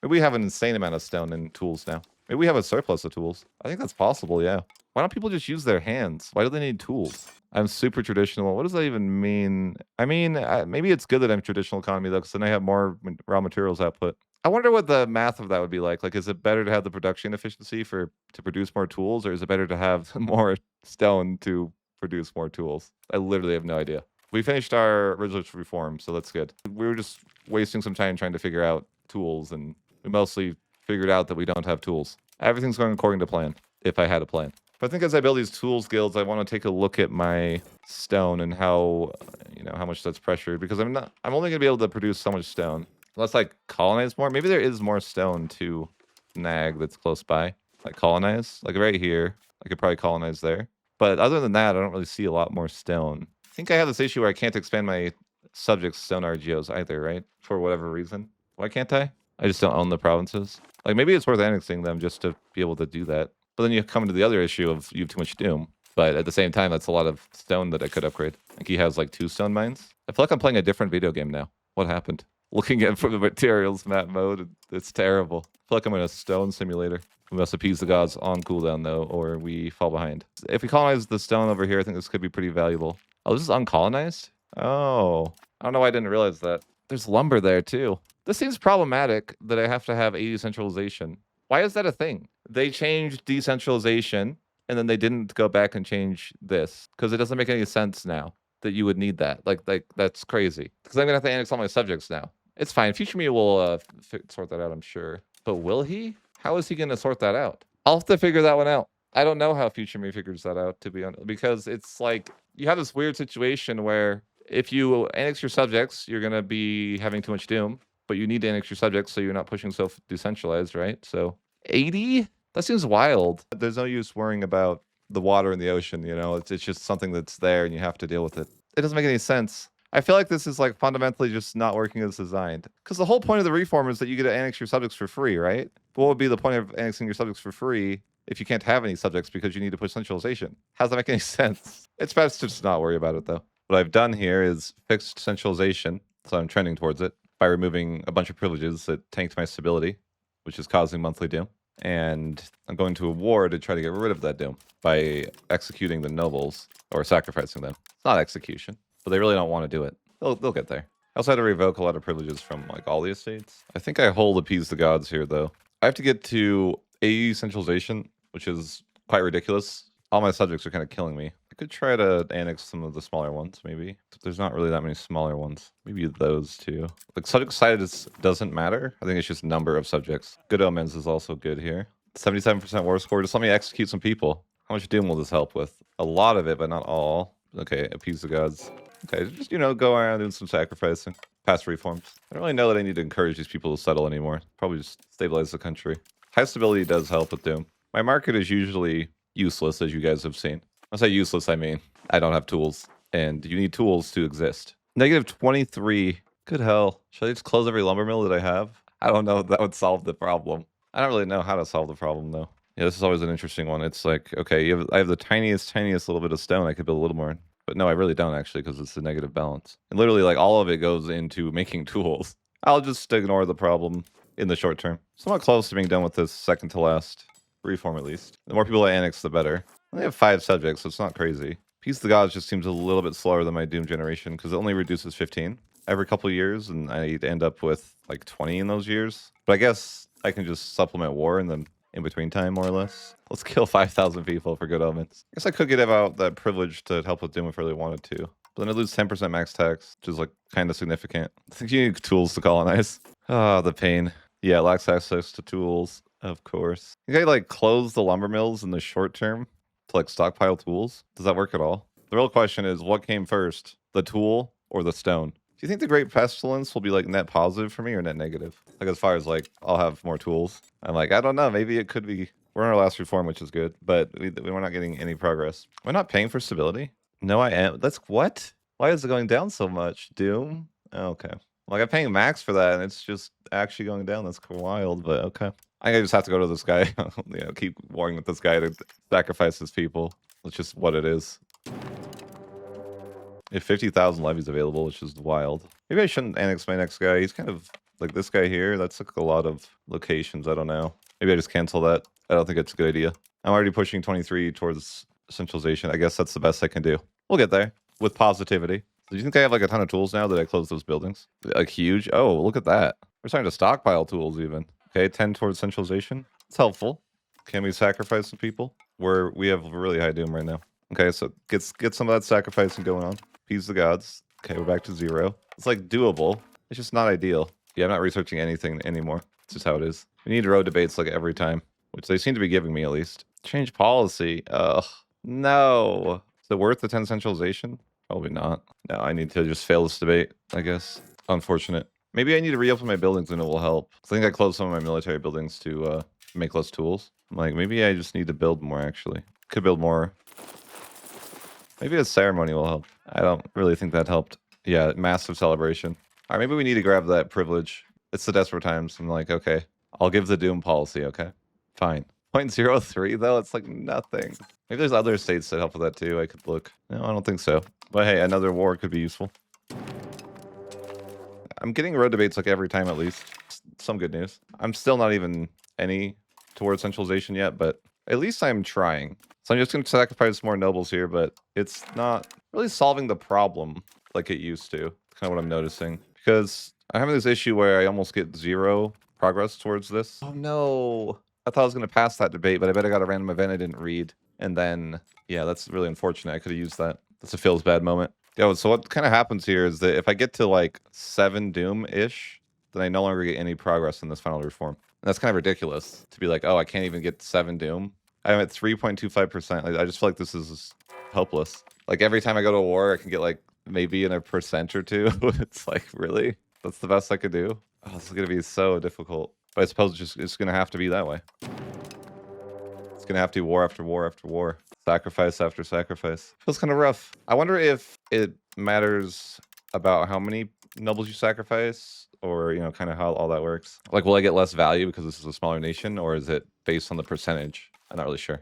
we have an insane amount of stone and tools now. Maybe we have a surplus of tools. I think that's possible, yeah. Why don't people just use their hands? Why do they need tools? I'm super traditional. What does that even mean? I mean, maybe it's good that I'm traditional economy, though, because then I have more raw materials output. I wonder what the math of that would be like. Like, is it better to have the production efficiency to produce more tools, or is it better to have more stone to produce more tools? I literally have no idea. We finished our religious reform, so that's good. We were just wasting some time trying to figure out tools, and we mostly figured out that we don't have tools. Everything's going according to plan, if I had a plan. But I think as I build these tools guilds, I want to take a look at my stone and how, you know, how much that's pressured, because I'm only going to be able to produce so much stone. Unless I colonize more. Maybe there is more stone to nag that's close by. Like colonize, like right here. I could probably colonize there. But other than that, I don't really see a lot more stone. I think I have this issue where I can't expand my subjects' stone RGOs either, right? For whatever reason. Why can't I? I just don't own the provinces. Like, maybe it's worth annexing them just to be able to do that. But then you come into the other issue of you have too much doom. But at the same time, that's a lot of stone that I could upgrade. Like, he has like 2 stone mines. I feel like I'm playing a different video game now. What happened? Looking at for the materials map mode, it's terrible. I feel like I'm in a stone simulator. We must appease the gods on cooldown, though, or we fall behind. If we colonize the stone over here, I think this could be pretty valuable. Oh, this is uncolonized? Oh, I don't know why I didn't realize that. There's lumber there, too. This seems problematic that I have to have a decentralization. Why is that a thing? They changed decentralization, and then they didn't go back and change this, because it doesn't make any sense now that you would need that. Like that's crazy. Because I'm going to have to annex all my subjects now. It's fine. Future me will sort that out, I'm sure. But will he? How is he going to sort that out? I'll have to figure that one out. I don't know how future me figures that out, to be honest, because it's like you have this weird situation where if you annex your subjects, you're going to be having too much doom, but you need to annex your subjects so you're not pushing so decentralized, right? So 80? That seems wild. There's no use worrying about the water in the ocean, you know? It's just something that's there and you have to deal with it. It doesn't make any sense. I feel like this is like fundamentally just not working as designed. Because the whole point of the reform is that you get to annex your subjects for free, right? But what would be the point of annexing your subjects for free if you can't have any subjects because you need to push centralization? How does that make any sense? It's best to just not worry about it, though. What I've done here is fixed centralization, so I'm trending towards it, by removing a bunch of privileges that tanked my stability, which is causing monthly doom. And I'm going to a war to try to get rid of that doom by executing the nobles, or sacrificing them. It's not execution, but they really don't want to do it. They'll get there. I also had to revoke a lot of privileges from like all the estates. I think I hold appease the gods here, though. I have to get to AE centralization, which is quite ridiculous. All my subjects are kind of killing me. I could try to annex some of the smaller ones, maybe. There's not really that many smaller ones. Maybe those two. Like, subject size doesn't matter. I think it's just number of subjects. Good Omens is also good here. 77% war score. Just let me execute some people. How much doom will this help with? A lot of it, but not all. Okay, appease the gods. Okay, just, you know, go around doing some sacrificing. Past reforms. I don't really know that I need to encourage these people to settle anymore. Probably just stabilize the country. High stability does help with doom. My market is usually useless, as you guys have seen. When I say useless, I mean I don't have tools, and you need tools to exist. Negative 23. Good hell. Should I just close every lumber mill that I have? I don't know if that would solve the problem. I don't really know how to solve the problem, though. Yeah, this is always an interesting one. It's like, okay, I have the tiniest little bit of stone. I could build a little more. But no, I really don't, actually, because it's a negative balance. And literally, like, all of it goes into making tools. I'll just ignore the problem in the short term. Somewhat close to being done with this second to last reform, at least. The more people I annex, the better. I only have 5 subjects, so it's not crazy. Peace of the Gods just seems a little bit slower than my Doom generation, because it only reduces 15 every couple of years, and I end up with like 20 in those years. But I guess I can just supplement war in the in-between time, more or less. Let's kill 5,000 people for good omens. I guess I could give out that privilege to help with Doom if I really wanted to. But then I lose 10% max tax, which is like kind of significant. I think you need tools to colonize. Ah, the pain. Yeah, it lacks access to tools, of course. You gotta like close the lumber mills in the short term to like stockpile tools. Does that work at all? The real question is, what came first, the tool or the stone? Do you think the Great Pestilence will be like net positive for me or net negative? Like as far as like I'll have more tools. I'm like, I don't know. Maybe it could be. We're in our last reform, which is good, but we're not getting any progress. Am I not paying for stability? No, I am. That's what? Why is it going down so much? Doom? Okay. Like I'm paying max for that, and it's just actually going down. That's wild, but okay. I just have to go to this guy. You know, keep warring with this guy to sacrifice his people. That's just what it is. If 50,000 levies available, which is wild. Maybe I shouldn't annex my next guy. He's kind of like this guy here. That's like a lot of locations. I don't know. Maybe I just cancel that. I don't think it's a good idea. I'm already pushing 23 towards centralization. I guess that's the best I can do. We'll get there with positivity. Do you think I have like a ton of tools now that I close those buildings? Like huge? Oh, look at that. We're starting to stockpile tools even. Okay, 10 towards centralization. It's helpful. Can we sacrifice some people? We have really high doom right now. Okay, so get some of that sacrificing going on. Appease the gods. Okay, we're back to 0. It's like doable. It's just not ideal. Yeah, I'm not researching anything anymore. It's just how it is. We need road debates like every time, which they seem to be giving me at least. Change policy. Ugh. No. Is it worth the 10 centralization? Probably not. No, I need to just fail this debate, I guess. Unfortunate. Maybe I need to reopen my buildings and it will help. I think I closed some of my military buildings to make less tools. I'm like, maybe I just need to build more, actually. Could build more. Maybe a ceremony will help. I don't really think that helped. Yeah, massive celebration. All right, maybe we need to grab that privilege. It's the desperate times. I'm like, okay, I'll give the doom policy, okay? Fine. 0.03, though? It's like nothing. Maybe there's other states that help with that, too. I could look. No, I don't think so. But hey, another war could be useful. I'm getting road debates like every time, at least. Some good news. I'm still not even any towards centralization yet, but at least I'm trying. So I'm just going to sacrifice more nobles here, but it's not really solving the problem like it used to. It's kind of what I'm noticing. Because I'm having this issue where I almost get 0 progress towards this. Oh no! I thought I was going to pass that debate, but I bet I got a random event I didn't read. And then, yeah, that's really unfortunate. I could have used that. That's a feels bad moment. Yo, so what kind of happens here is that if I get to like 7 doom-ish, then I no longer get any progress in this final reform. And that's kind of ridiculous to be like, oh, I can't even get 7 doom. I'm at 3.25%. I just feel like this is hopeless. Like every time I go to war, I can get like maybe in a percent or two. It's like, really? That's the best I could do? Oh, this is going to be so difficult. But I suppose it's going to have to be that way. It's going to have to be war after war after war. Sacrifice after sacrifice. Feels kind of rough. I wonder if it matters about how many nobles you sacrifice, or, you know, kind of how all that works. Like, will I get less value because this is a smaller nation, or is it based on the percentage? I'm not really sure.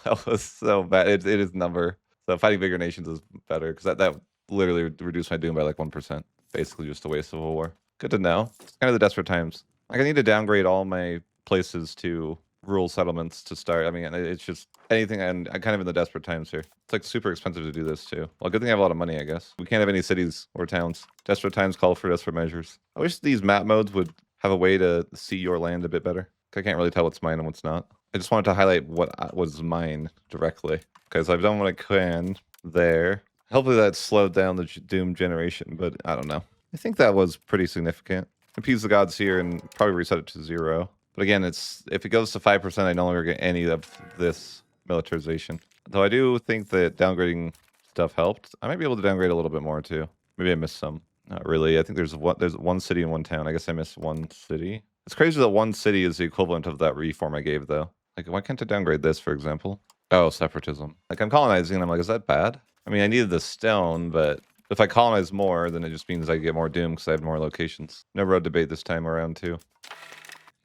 That was so bad. It is number. So fighting bigger nations is better, because that literally reduced my doom by like 1%. Basically just a waste of a war. Good to know. It's kind of the desperate times. Like, I need to downgrade all my places to rural settlements to start. I mean, it's just anything, and I'm kind of in the desperate times here. It's like super expensive to do this too. Well, good thing I have a lot of money, I guess. We can't have any cities or towns. Desperate times call for desperate measures. I wish these map modes would have a way to see your land a bit better. I can't really tell what's mine and what's not. I just wanted to highlight what was mine directly, because I've done what I can there. Hopefully that slowed down the doom generation, but I don't know. I think that was pretty significant. Appease the gods here and probably reset it to 0. But again, if it goes to 5%, I no longer get any of this militarization. Though I do think that downgrading stuff helped. I might be able to downgrade a little bit more too. Maybe I missed some. Not really. I think there's one city and one town. I guess I missed one city. It's crazy that one city is the equivalent of that reform I gave, though. Like, why can't I downgrade this, for example? Oh, separatism. Like, I'm colonizing, and I'm like, is that bad? I mean, I needed the stone, but if I colonize more, then it just means I get more doom because I have more locations. No road debate this time around, too.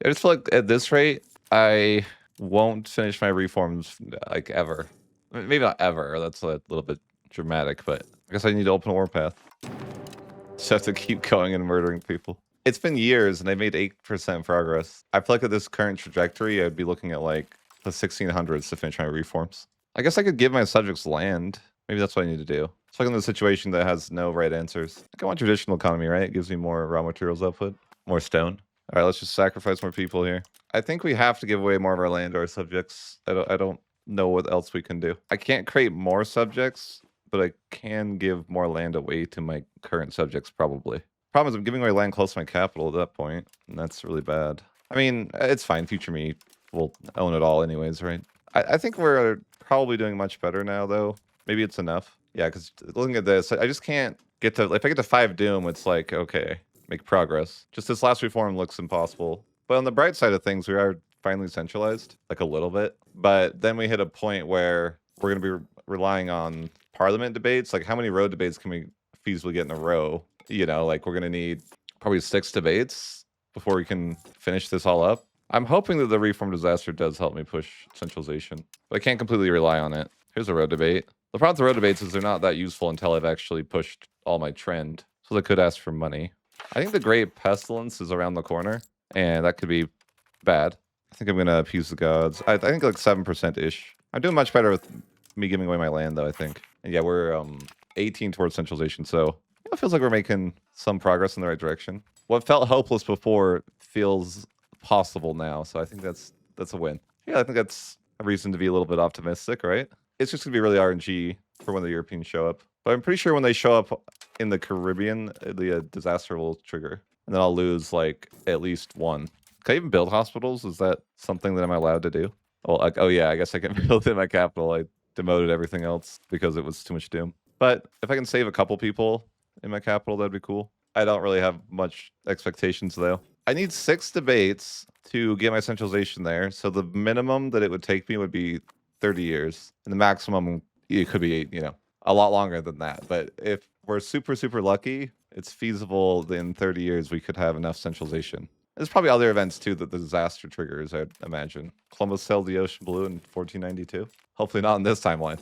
I just feel like at this rate, I won't finish my reforms, like, ever. Maybe not ever. That's a little bit dramatic, but I guess I need to open a warpath. Just have to keep going and murdering people. It's been years, and I made 8% progress. I feel like at this current trajectory, I'd be looking at, like, the 1600s to finish my reforms. I guess I could give my subjects land. Maybe that's what I need to do. It's like in the situation that has no right answers. Like, I want traditional economy, right? It gives me more raw materials output, more stone. All right, let's just sacrifice more people here. I think we have to give away more of our land to our subjects. I don't know what else we can do. I can't create more subjects, but I can give more land away to my current subjects, probably. Problem is I'm giving away land close to my capital at that point, and that's really bad. I mean, it's fine. Future me will own it all anyways, right? I think we're probably doing much better now, though. Maybe it's enough. Yeah, because looking at this, I just can't get to... If I get to 5 doom, it's like, okay, make progress. Just this last reform looks impossible. But on the bright side of things, we are finally centralized, like a little bit. But then we hit a point where we're going to be relying on parliament debates. Like, how many road debates can we feasibly get in a row? You know, like, we're going to need probably 6 debates before we can finish this all up. I'm hoping that the reform disaster does help me push centralization, but I can't completely rely on it. Here's a road debate. The problem with the road debates is they're not that useful until I've actually pushed all my trend. So they could ask for money. I think the Great Pestilence is around the corner, and that could be bad. I think I'm going to appease the gods. I think like 7%-ish. I'm doing much better with me giving away my land, though, I think. And yeah, we're 18 towards centralization, so it feels like we're making some progress in the right direction. What felt hopeless before feels possible now, so I think that's a win. Yeah, I think that's a reason to be a little bit optimistic, right? It's just gonna be really RNG for when the Europeans show up. But I'm pretty sure when they show up in the Caribbean, the disaster will trigger. And then I'll lose, like, at least 1. Can I even build hospitals? Is that something that I'm allowed to do? Well, like, oh yeah, I guess I can build in my capital. I demoted everything else because it was too much doom. But if I can save a couple people in my capital, that'd be cool. I don't really have much expectations, though. I need 6 debates to get my centralization there. So the minimum that it would take me would be 30 years. And the maximum, it could be, you know, a lot longer than that. But if we're super, super lucky, it's feasible that in 30 years we could have enough centralization. There's probably other events, too, that the disaster triggers, I'd imagine. Columbus sailed the ocean blue in 1492. Hopefully not in this timeline.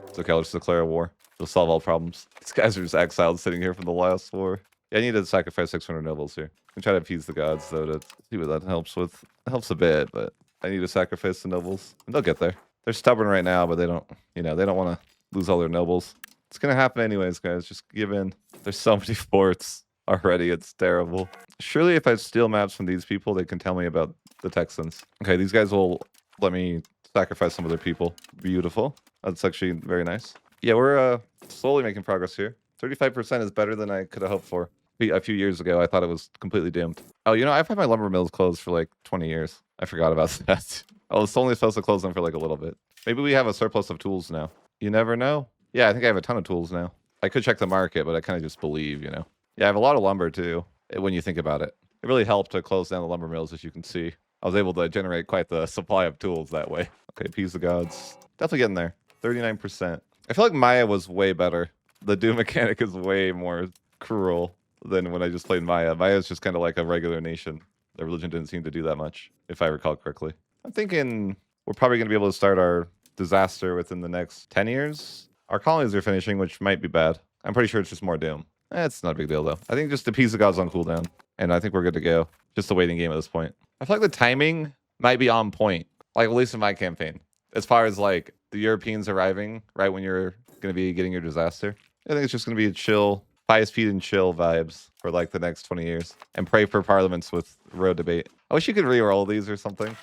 It's okay, I'll just declare a war. It'll solve all problems. These guys are just exiled sitting here from the last war. Yeah, I need to sacrifice 600 nobles here. And try to appease the gods, though, to see what that helps with. It helps a bit, but I need to sacrifice the nobles. And they'll get there. They're stubborn right now, but they don't, they don't want to lose all their nobles. It's going to happen anyways, guys. Just give in. There's so many forts already. It's terrible. Surely if I steal maps from these people, they can tell me about the Texans. Okay, these guys will let me sacrifice some of their people. Beautiful. That's actually very nice. Yeah, we're slowly making progress here. 35% is better than I could have hoped for. A few years ago, I thought it was completely doomed. Oh, I've had my lumber mills closed for like 20 years. I forgot about that. I was only supposed to close them for like a little bit. Maybe we have a surplus of tools now. You never know. Yeah, I think I have a ton of tools now. I could check the market, but I kind of just believe, Yeah, I have a lot of lumber too, when you think about it. It really helped to close down the lumber mills, as you can see. I was able to generate quite the supply of tools that way. Okay, appease the gods. Definitely getting there. 39%. I feel like Maya was way better. The Doom mechanic is way more cruel than when I just played Maya. Maya is just kind of like a regular nation. The religion didn't seem to do that much, if I recall correctly. I'm thinking we're probably going to be able to start our disaster within the next 10 years. Our colonies are finishing, which might be bad. I'm pretty sure it's just more Doom. It's not a big deal, though. I think just appease the gods on cooldown, and I think we're good to go. Just a waiting game at this point. I feel like the timing might be on point, like at least in my campaign, as far as like the Europeans arriving right when you're going to be getting your disaster. I think it's just going to be a chill, high speed and chill vibes for like the next 20 years, and pray for parliaments with road debate. I wish you could re-roll these or something,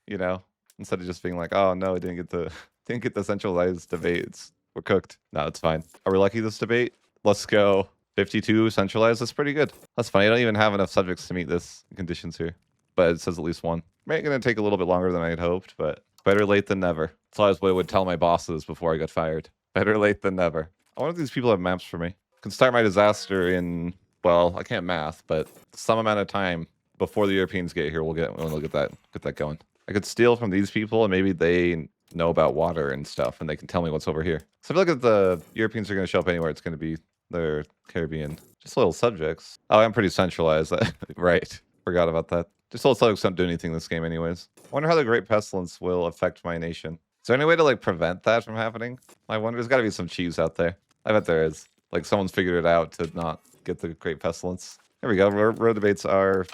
instead of just being like, oh no, I didn't get the centralized debates. We're cooked. No, it's fine. Are we lucky this debate? Let's go. 52 centralized. That's pretty good. That's funny. I don't even have enough subjects to meet this conditions here, but it says at least one. Maybe going to take a little bit longer than I had hoped, but better late than never. That's always what I would tell my bosses before I got fired. Better late than never. I wonder if these people have maps for me. I can start my disaster in, well, I can't math, but some amount of time before the Europeans get here, we'll get that going. I could steal from these people, and maybe they know about water and stuff, and they can tell me what's over here. So if I look at the Europeans are going to show up anywhere, it's going to be their Caribbean. Just little subjects. Oh, I'm pretty centralized. Right. Forgot about that. Just little subjects don't do anything in this game anyways. I wonder how the Great Pestilence will affect my nation. Is there any way to like prevent that from happening? I wonder. There's got to be some cheese out there. I bet there is. Like someone's figured it out to not get the Great Pestilence. There we go. Road debates are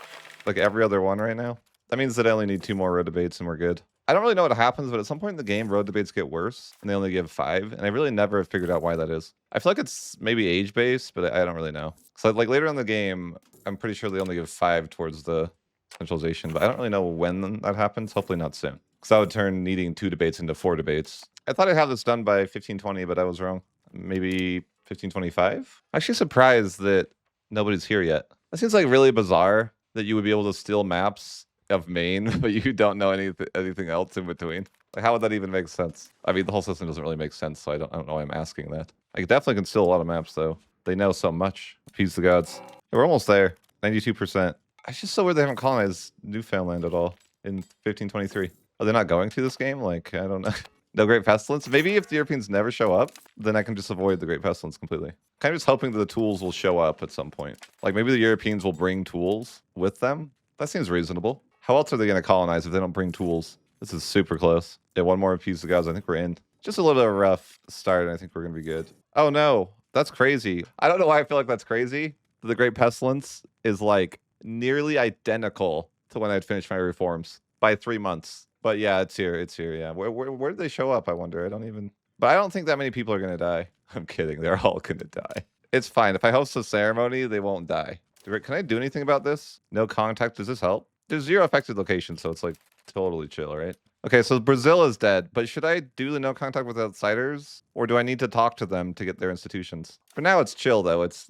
like every other one right now. That means that I only need 2 more road debates and we're good. I don't really know what happens, but at some point in the game, road debates get worse, and they only give 5, and I really never have figured out why that is. I feel like it's maybe age-based, but I don't really know. So like later in the game, I'm pretty sure they only give 5 towards the centralization, but I don't really know when that happens. Hopefully not soon, because that would turn needing 2 debates into 4 debates. I thought I'd have this done by 1520, but I was wrong. Maybe 1525? I'm actually surprised that nobody's here yet. That seems like really bizarre that you would be able to steal maps of Maine, but you don't know anything else in between. Like, how would that even make sense? I mean, the whole system doesn't really make sense, so I don't know why I'm asking that. I definitely can steal a lot of maps, though. They know so much. Appease the gods. We're almost there. 92%. It's just so weird they haven't colonized Newfoundland at all in 1523. Are they not going through this game? Like, I don't know. No Great Pestilence? Maybe if the Europeans never show up, then I can just avoid the Great Pestilence completely. Kind of just hoping that the tools will show up at some point. Like, maybe the Europeans will bring tools with them. That seems reasonable. How else are they going to colonize if they don't bring tools? This is super close. Yeah, one more piece of guys. I think we're in. Just a little bit of a rough start, and I think we're going to be good. Oh, no. That's crazy. I don't know why I feel like that's crazy. The Great Pestilence is, like, nearly identical to when I'd finished my reforms by 3 months. But, yeah, it's here. It's here, yeah. Where did they show up, I wonder? I don't even... But I don't think that many people are going to die. I'm kidding. They're all going to die. It's fine. If I host a ceremony, they won't die. Can I do anything about this? No contact. Does this help? There's 0 affected locations, so it's like totally chill, right? Okay, so Brazil is dead, but should I do the no contact with outsiders, or do I need to talk to them to get their institutions? For now, it's chill though. It's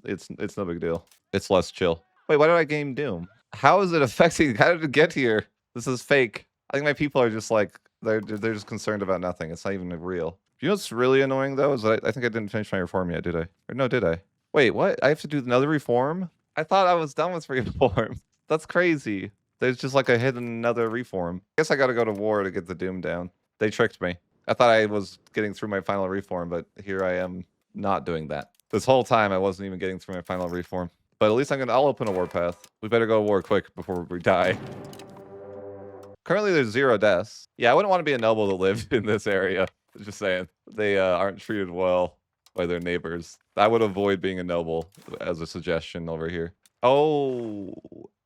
no big deal. It's less chill. Wait, why did I game Doom? How is it affecting? How did it get here? This is fake. I think my people are just like they're just concerned about nothing. It's not even real. You know what's really annoying though is that I think I didn't finish my reform yet, did I? Or no, did I? Wait, what? I have to do another reform? I thought I was done with reform. That's crazy. There's just like a hidden another reform. I guess I gotta go to war to get the Doom down. They tricked me. I thought I was getting through my final reform, but here I am not doing that. This whole time I wasn't even getting through my final reform. But at least I'll open a warpath. We better go to war quick before we die. Currently there's 0 deaths. Yeah, I wouldn't want to be a noble that lived in this area. Just saying. They aren't treated well. by their neighbors. I would avoid being a noble as a suggestion over here. Oh,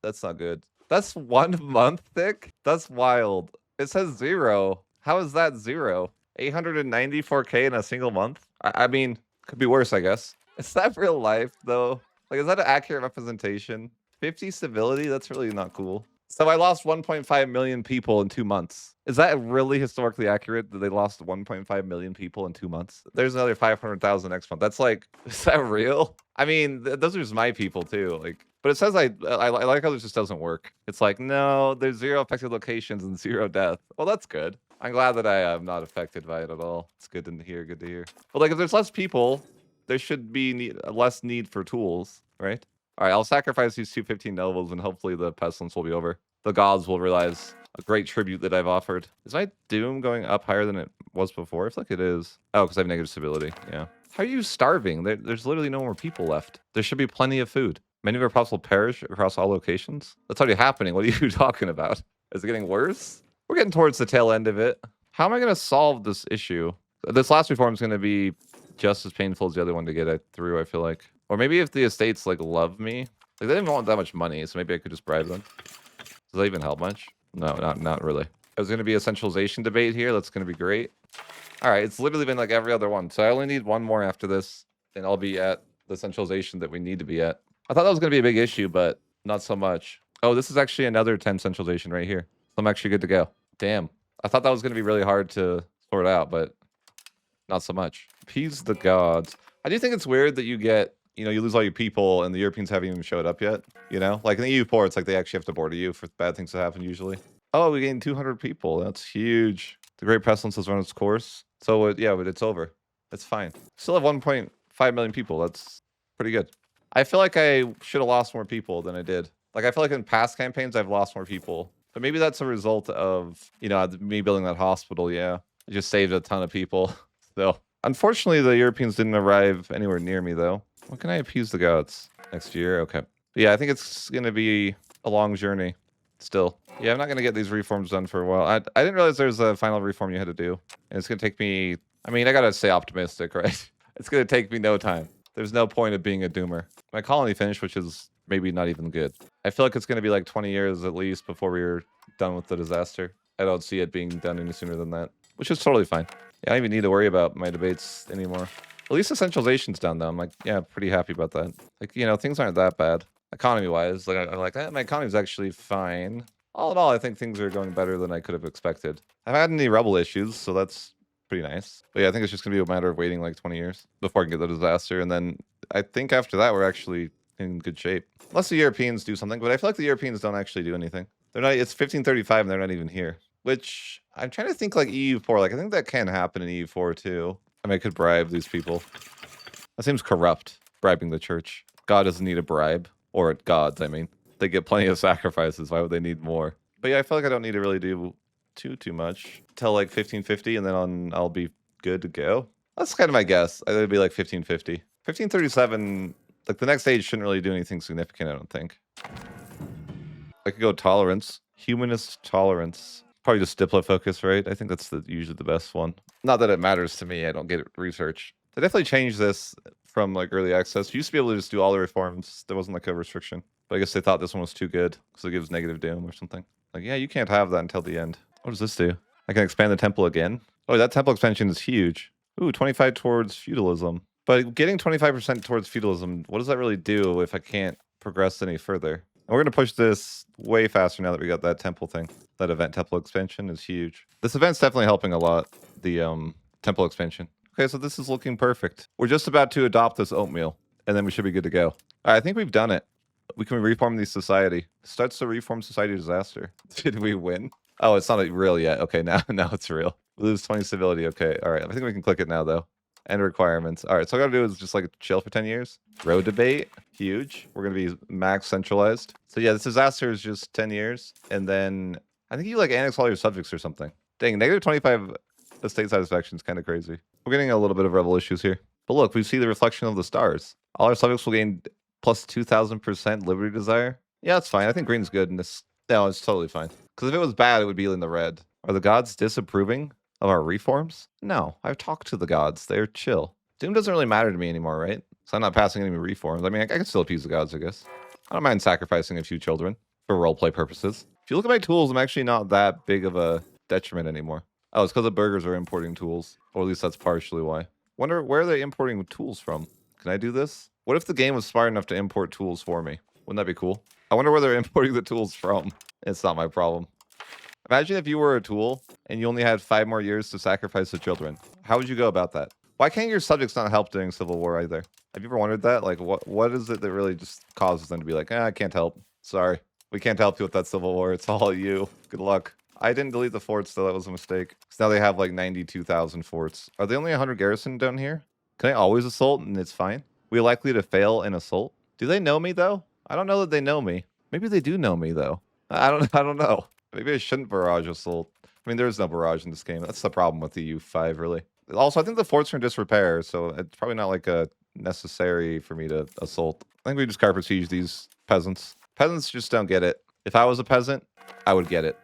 that's not good. That's 1 month thick? That's wild. It says 0. How is that 0? 894K in a single month? I mean, could be worse, I guess. Is that real life, though? Like, is that an accurate representation? 50 civility? That's really not cool. So I lost 1.5 million people in 2 months. Is that really historically accurate that they lost 1.5 million people in 2 months? There's another 500,000 next month. That's like, is that real? I mean, those are just my people too. Like, but it says I like how this just doesn't work. It's like, no, there's 0 affected locations and 0 death. Well, that's good. I'm glad that I am not affected by it at all. It's good to hear. Good to hear. But like, if there's less people, there should be less need for tools, right? All right, I'll sacrifice these 215 nobles and hopefully the pestilence will be over. The gods will realize a great tribute that I've offered. Is my doom going up higher than it was before? I feel like it is. Oh, because I have negative stability. Yeah. How are you starving? There's literally no more people left. There should be plenty of food. Many of our possible perish across all locations. That's already happening. What are you talking about? Is it getting worse? We're getting towards the tail end of it. How am I going to solve this issue? This last reform is going to be just as painful as the other one to get it through, I feel like. Or maybe if the estates like love me, like they didn't want that much money, so maybe I could just bribe them. Does that even help much? No, not really. There's going to be a centralization debate here. That's going to be great. All right, it's literally been like every other one. So I only need one more after this, and I'll be at the centralization that we need to be at. I thought that was going to be a big issue, but not so much. Oh, this is actually another 10 centralization right here. So I'm actually good to go. Damn. I thought that was going to be really hard to sort out, but not so much. Appease the gods. I do think it's weird that you get, you know, you lose all your people and the Europeans haven't even showed up yet. You know, like in the EU4, it's like they actually have to border you for bad things to happen usually. Oh, we gained 200 people. That's huge. The Great Pestilence has run its course. So yeah, but it's over. It's fine. Still have 1.5 million people. That's pretty good. I feel like I should have lost more people than I did. Like I feel like in past campaigns, I've lost more people. But maybe that's a result of, you know, me building that hospital. Yeah, it just saved a ton of people. So unfortunately, the Europeans didn't arrive anywhere near me though. When can I appease the gods? Next year? Okay. But yeah, I think it's going to be a long journey still. Yeah, I'm not going to get these reforms done for a while. I didn't realize there's a final reform you had to do. And it's going to take me, I mean, I got to stay optimistic, right? It's going to take me no time. There's no point of being a doomer. My colony finished, which is maybe not even good. I feel like it's going to be like 20 years at least before we're done with the disaster. I don't see it being done any sooner than that, which is totally fine. Yeah, I don't even need to worry about my debates anymore. At least the centralization's done though. I'm like, yeah, pretty happy about that. Like, you know, things aren't that bad. Economy-wise, like I'm like, my economy's actually fine. All in all, I think things are going better than I could have expected. I haven't had any rebel issues, so that's pretty nice. But yeah, I think it's just gonna be a matter of waiting like 20 years before I can get the disaster, and then I think after that we're actually in good shape. Unless the Europeans do something, but I feel like the Europeans don't actually do anything. They're not. It's 1535, and they're not even here. Which I'm trying to think like EU4. Like I think that can happen in EU4 too. I mean, I could bribe these people. That seems corrupt. Bribing the church. God doesn't need a bribe. Or gods, I mean. They get plenty of sacrifices. Why would they need more? But yeah, I feel like I don't need to really do too much. Till like 1550, and then I'll be good to go. That's kind of my guess. I think it'd be like 1550. 1537, like the next age shouldn't really do anything significant, I don't think. I could go tolerance. Humanist tolerance. Probably just diplo focus, right? I think that's usually the best one. Not that it matters to me. I don't get research. They definitely changed this from like early access. You used to be able to just do all the reforms. There wasn't like a restriction. But I guess they thought this one was too good because it gives negative doom or something. Like, yeah, you can't have that until the end. What does this do? I can expand the temple again. Oh, that temple expansion is huge. Ooh, 25 towards feudalism. But getting 25% towards feudalism, what does that really do if I can't progress any further? And we're going to push this way faster now that we got that temple thing. That event temple expansion is huge. This event's definitely helping a lot, the temple expansion. Okay, so this is looking perfect. We're just about to adopt this oatmeal, and then we should be good to go. All right, I think we've done it. We can reform the society. Starts the reform society disaster. Did we win? Oh, it's not real yet. Okay, now it's real. We lose 20 civility. Okay, all right. I think we can click it now, though. End requirements. All right, so all I gotta do is just like chill for 10 years. Road debate, huge. We're gonna be max centralized. So yeah, this disaster is just 10 years, and then I think you like annex all your subjects or something. Dang, negative 25 estate satisfaction is kind of crazy. We're getting a little bit of rebel issues here. But look, we see the reflection of the stars. All our subjects will gain plus 2,000% liberty desire. Yeah, that's fine. I think green's good in this. No, it's totally fine. Because if it was bad, it would be in the red. Are the gods disapproving of our reforms? No, I've talked to the gods. They're chill. Doom doesn't really matter to me anymore, right? So I'm not passing any reforms. I mean, I can still appease the gods, I guess. I don't mind sacrificing a few children for roleplay purposes. If you look at my tools, I'm actually not that big of a detriment anymore. Oh, it's because the burgers are importing tools. Or at least that's partially why. Wonder where are they importing tools from? Can I do this? What if the game was smart enough to import tools for me? Wouldn't that be cool? I wonder where they're importing the tools from. It's not my problem. Imagine if you were a tool and you only had 5 more years to sacrifice the children. How would you go about that? Why can't your subjects not help during Civil War either? Have you ever wondered that? Like, what is it that really just causes them to be like, I can't help. Sorry. We can't help you with that Civil War. It's all you. Good luck. I didn't delete the forts, though. That was a mistake. Because now they have like 92,000 forts. Are they only 100 garrison down here? Can I always assault and it's fine? We likely to fail in assault? Do they know me, though? I don't know that they know me. Maybe they do know me, though. I don't know. Maybe I shouldn't barrage assault. I mean, there is no barrage in this game. That's the problem with the EU5, really. Also, I think the forts are in disrepair, so it's probably not like a necessary for me to assault. I think we just carpet siege these peasants. Peasants just don't get it. If I was a peasant, I would get it.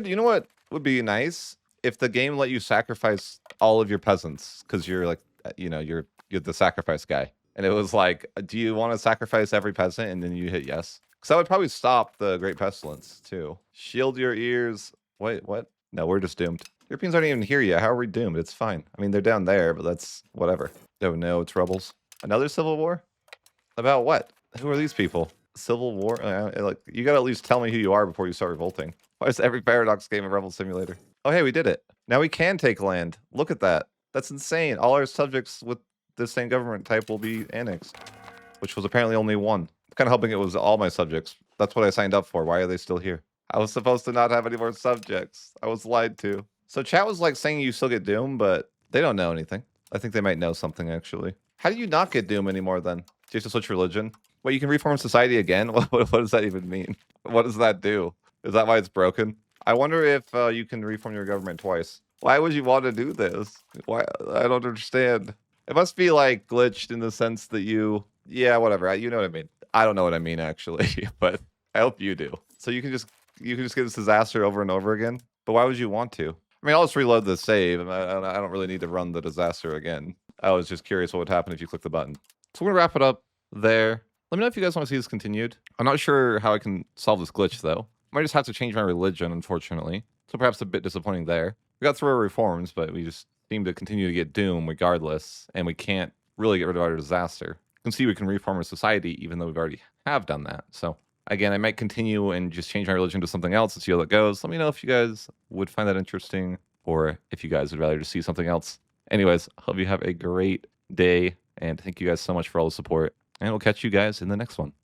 You know what would be nice? If the game let you sacrifice all of your peasants, because you're like, you're the sacrifice guy. And it was like, do you want to sacrifice every peasant? And then you hit yes. Because that would probably stop the Great Pestilence, too. Shield your ears. Wait, what? No, we're just doomed. Europeans aren't even here yet. How are we doomed? It's fine. I mean, they're down there, but that's whatever. Oh, no, it's rebels. Another civil war? About what? Who are these people? Civil war? Like, you gotta at least tell me who you are before you start revolting. Why is every Paradox game a rebel simulator? Oh, hey, we did it. Now we can take land. Look at that. That's insane. All our subjects with the same government type will be annexed, which was apparently only one. I'm kind of hoping it was all my subjects. That's what I signed up for. Why are they still here? I was supposed to not have any more subjects. I was lied to. So chat was like saying you still get Doom, but they don't know anything. I think they might know something, actually. How do you not get Doom anymore, then? Do you have to switch religion? Wait, you can reform society again? What does that even mean? What does that do? Is that why it's broken? I wonder if you can reform your government twice. Why would you want to do this? Why? I don't understand. It must be, like, glitched in the sense that you... Yeah, whatever. You know what I mean. I don't know what I mean, actually, but I hope you do. So you can just get this disaster over and over again? But why would you want to? I mean, I'll just reload the save. I don't really need to run the disaster again. I was just curious what would happen if you click the button. So we're going to wrap it up there. Let me know if you guys want to see this continued. I'm not sure how I can solve this glitch, though. I might just have to change my religion, unfortunately. So perhaps a bit disappointing there. We got through our reforms, but we just seem to continue to get Doom regardless, and we can't really get rid of our disaster. You can see we can reform our society, even though we've already have done that. So again, I might continue and just change my religion to something else and see how that goes. Let me know if you guys would find that interesting, or if you guys would rather just see something else. Anyways, hope you have a great day, and thank you guys so much for all the support, and we'll catch you guys in the next one.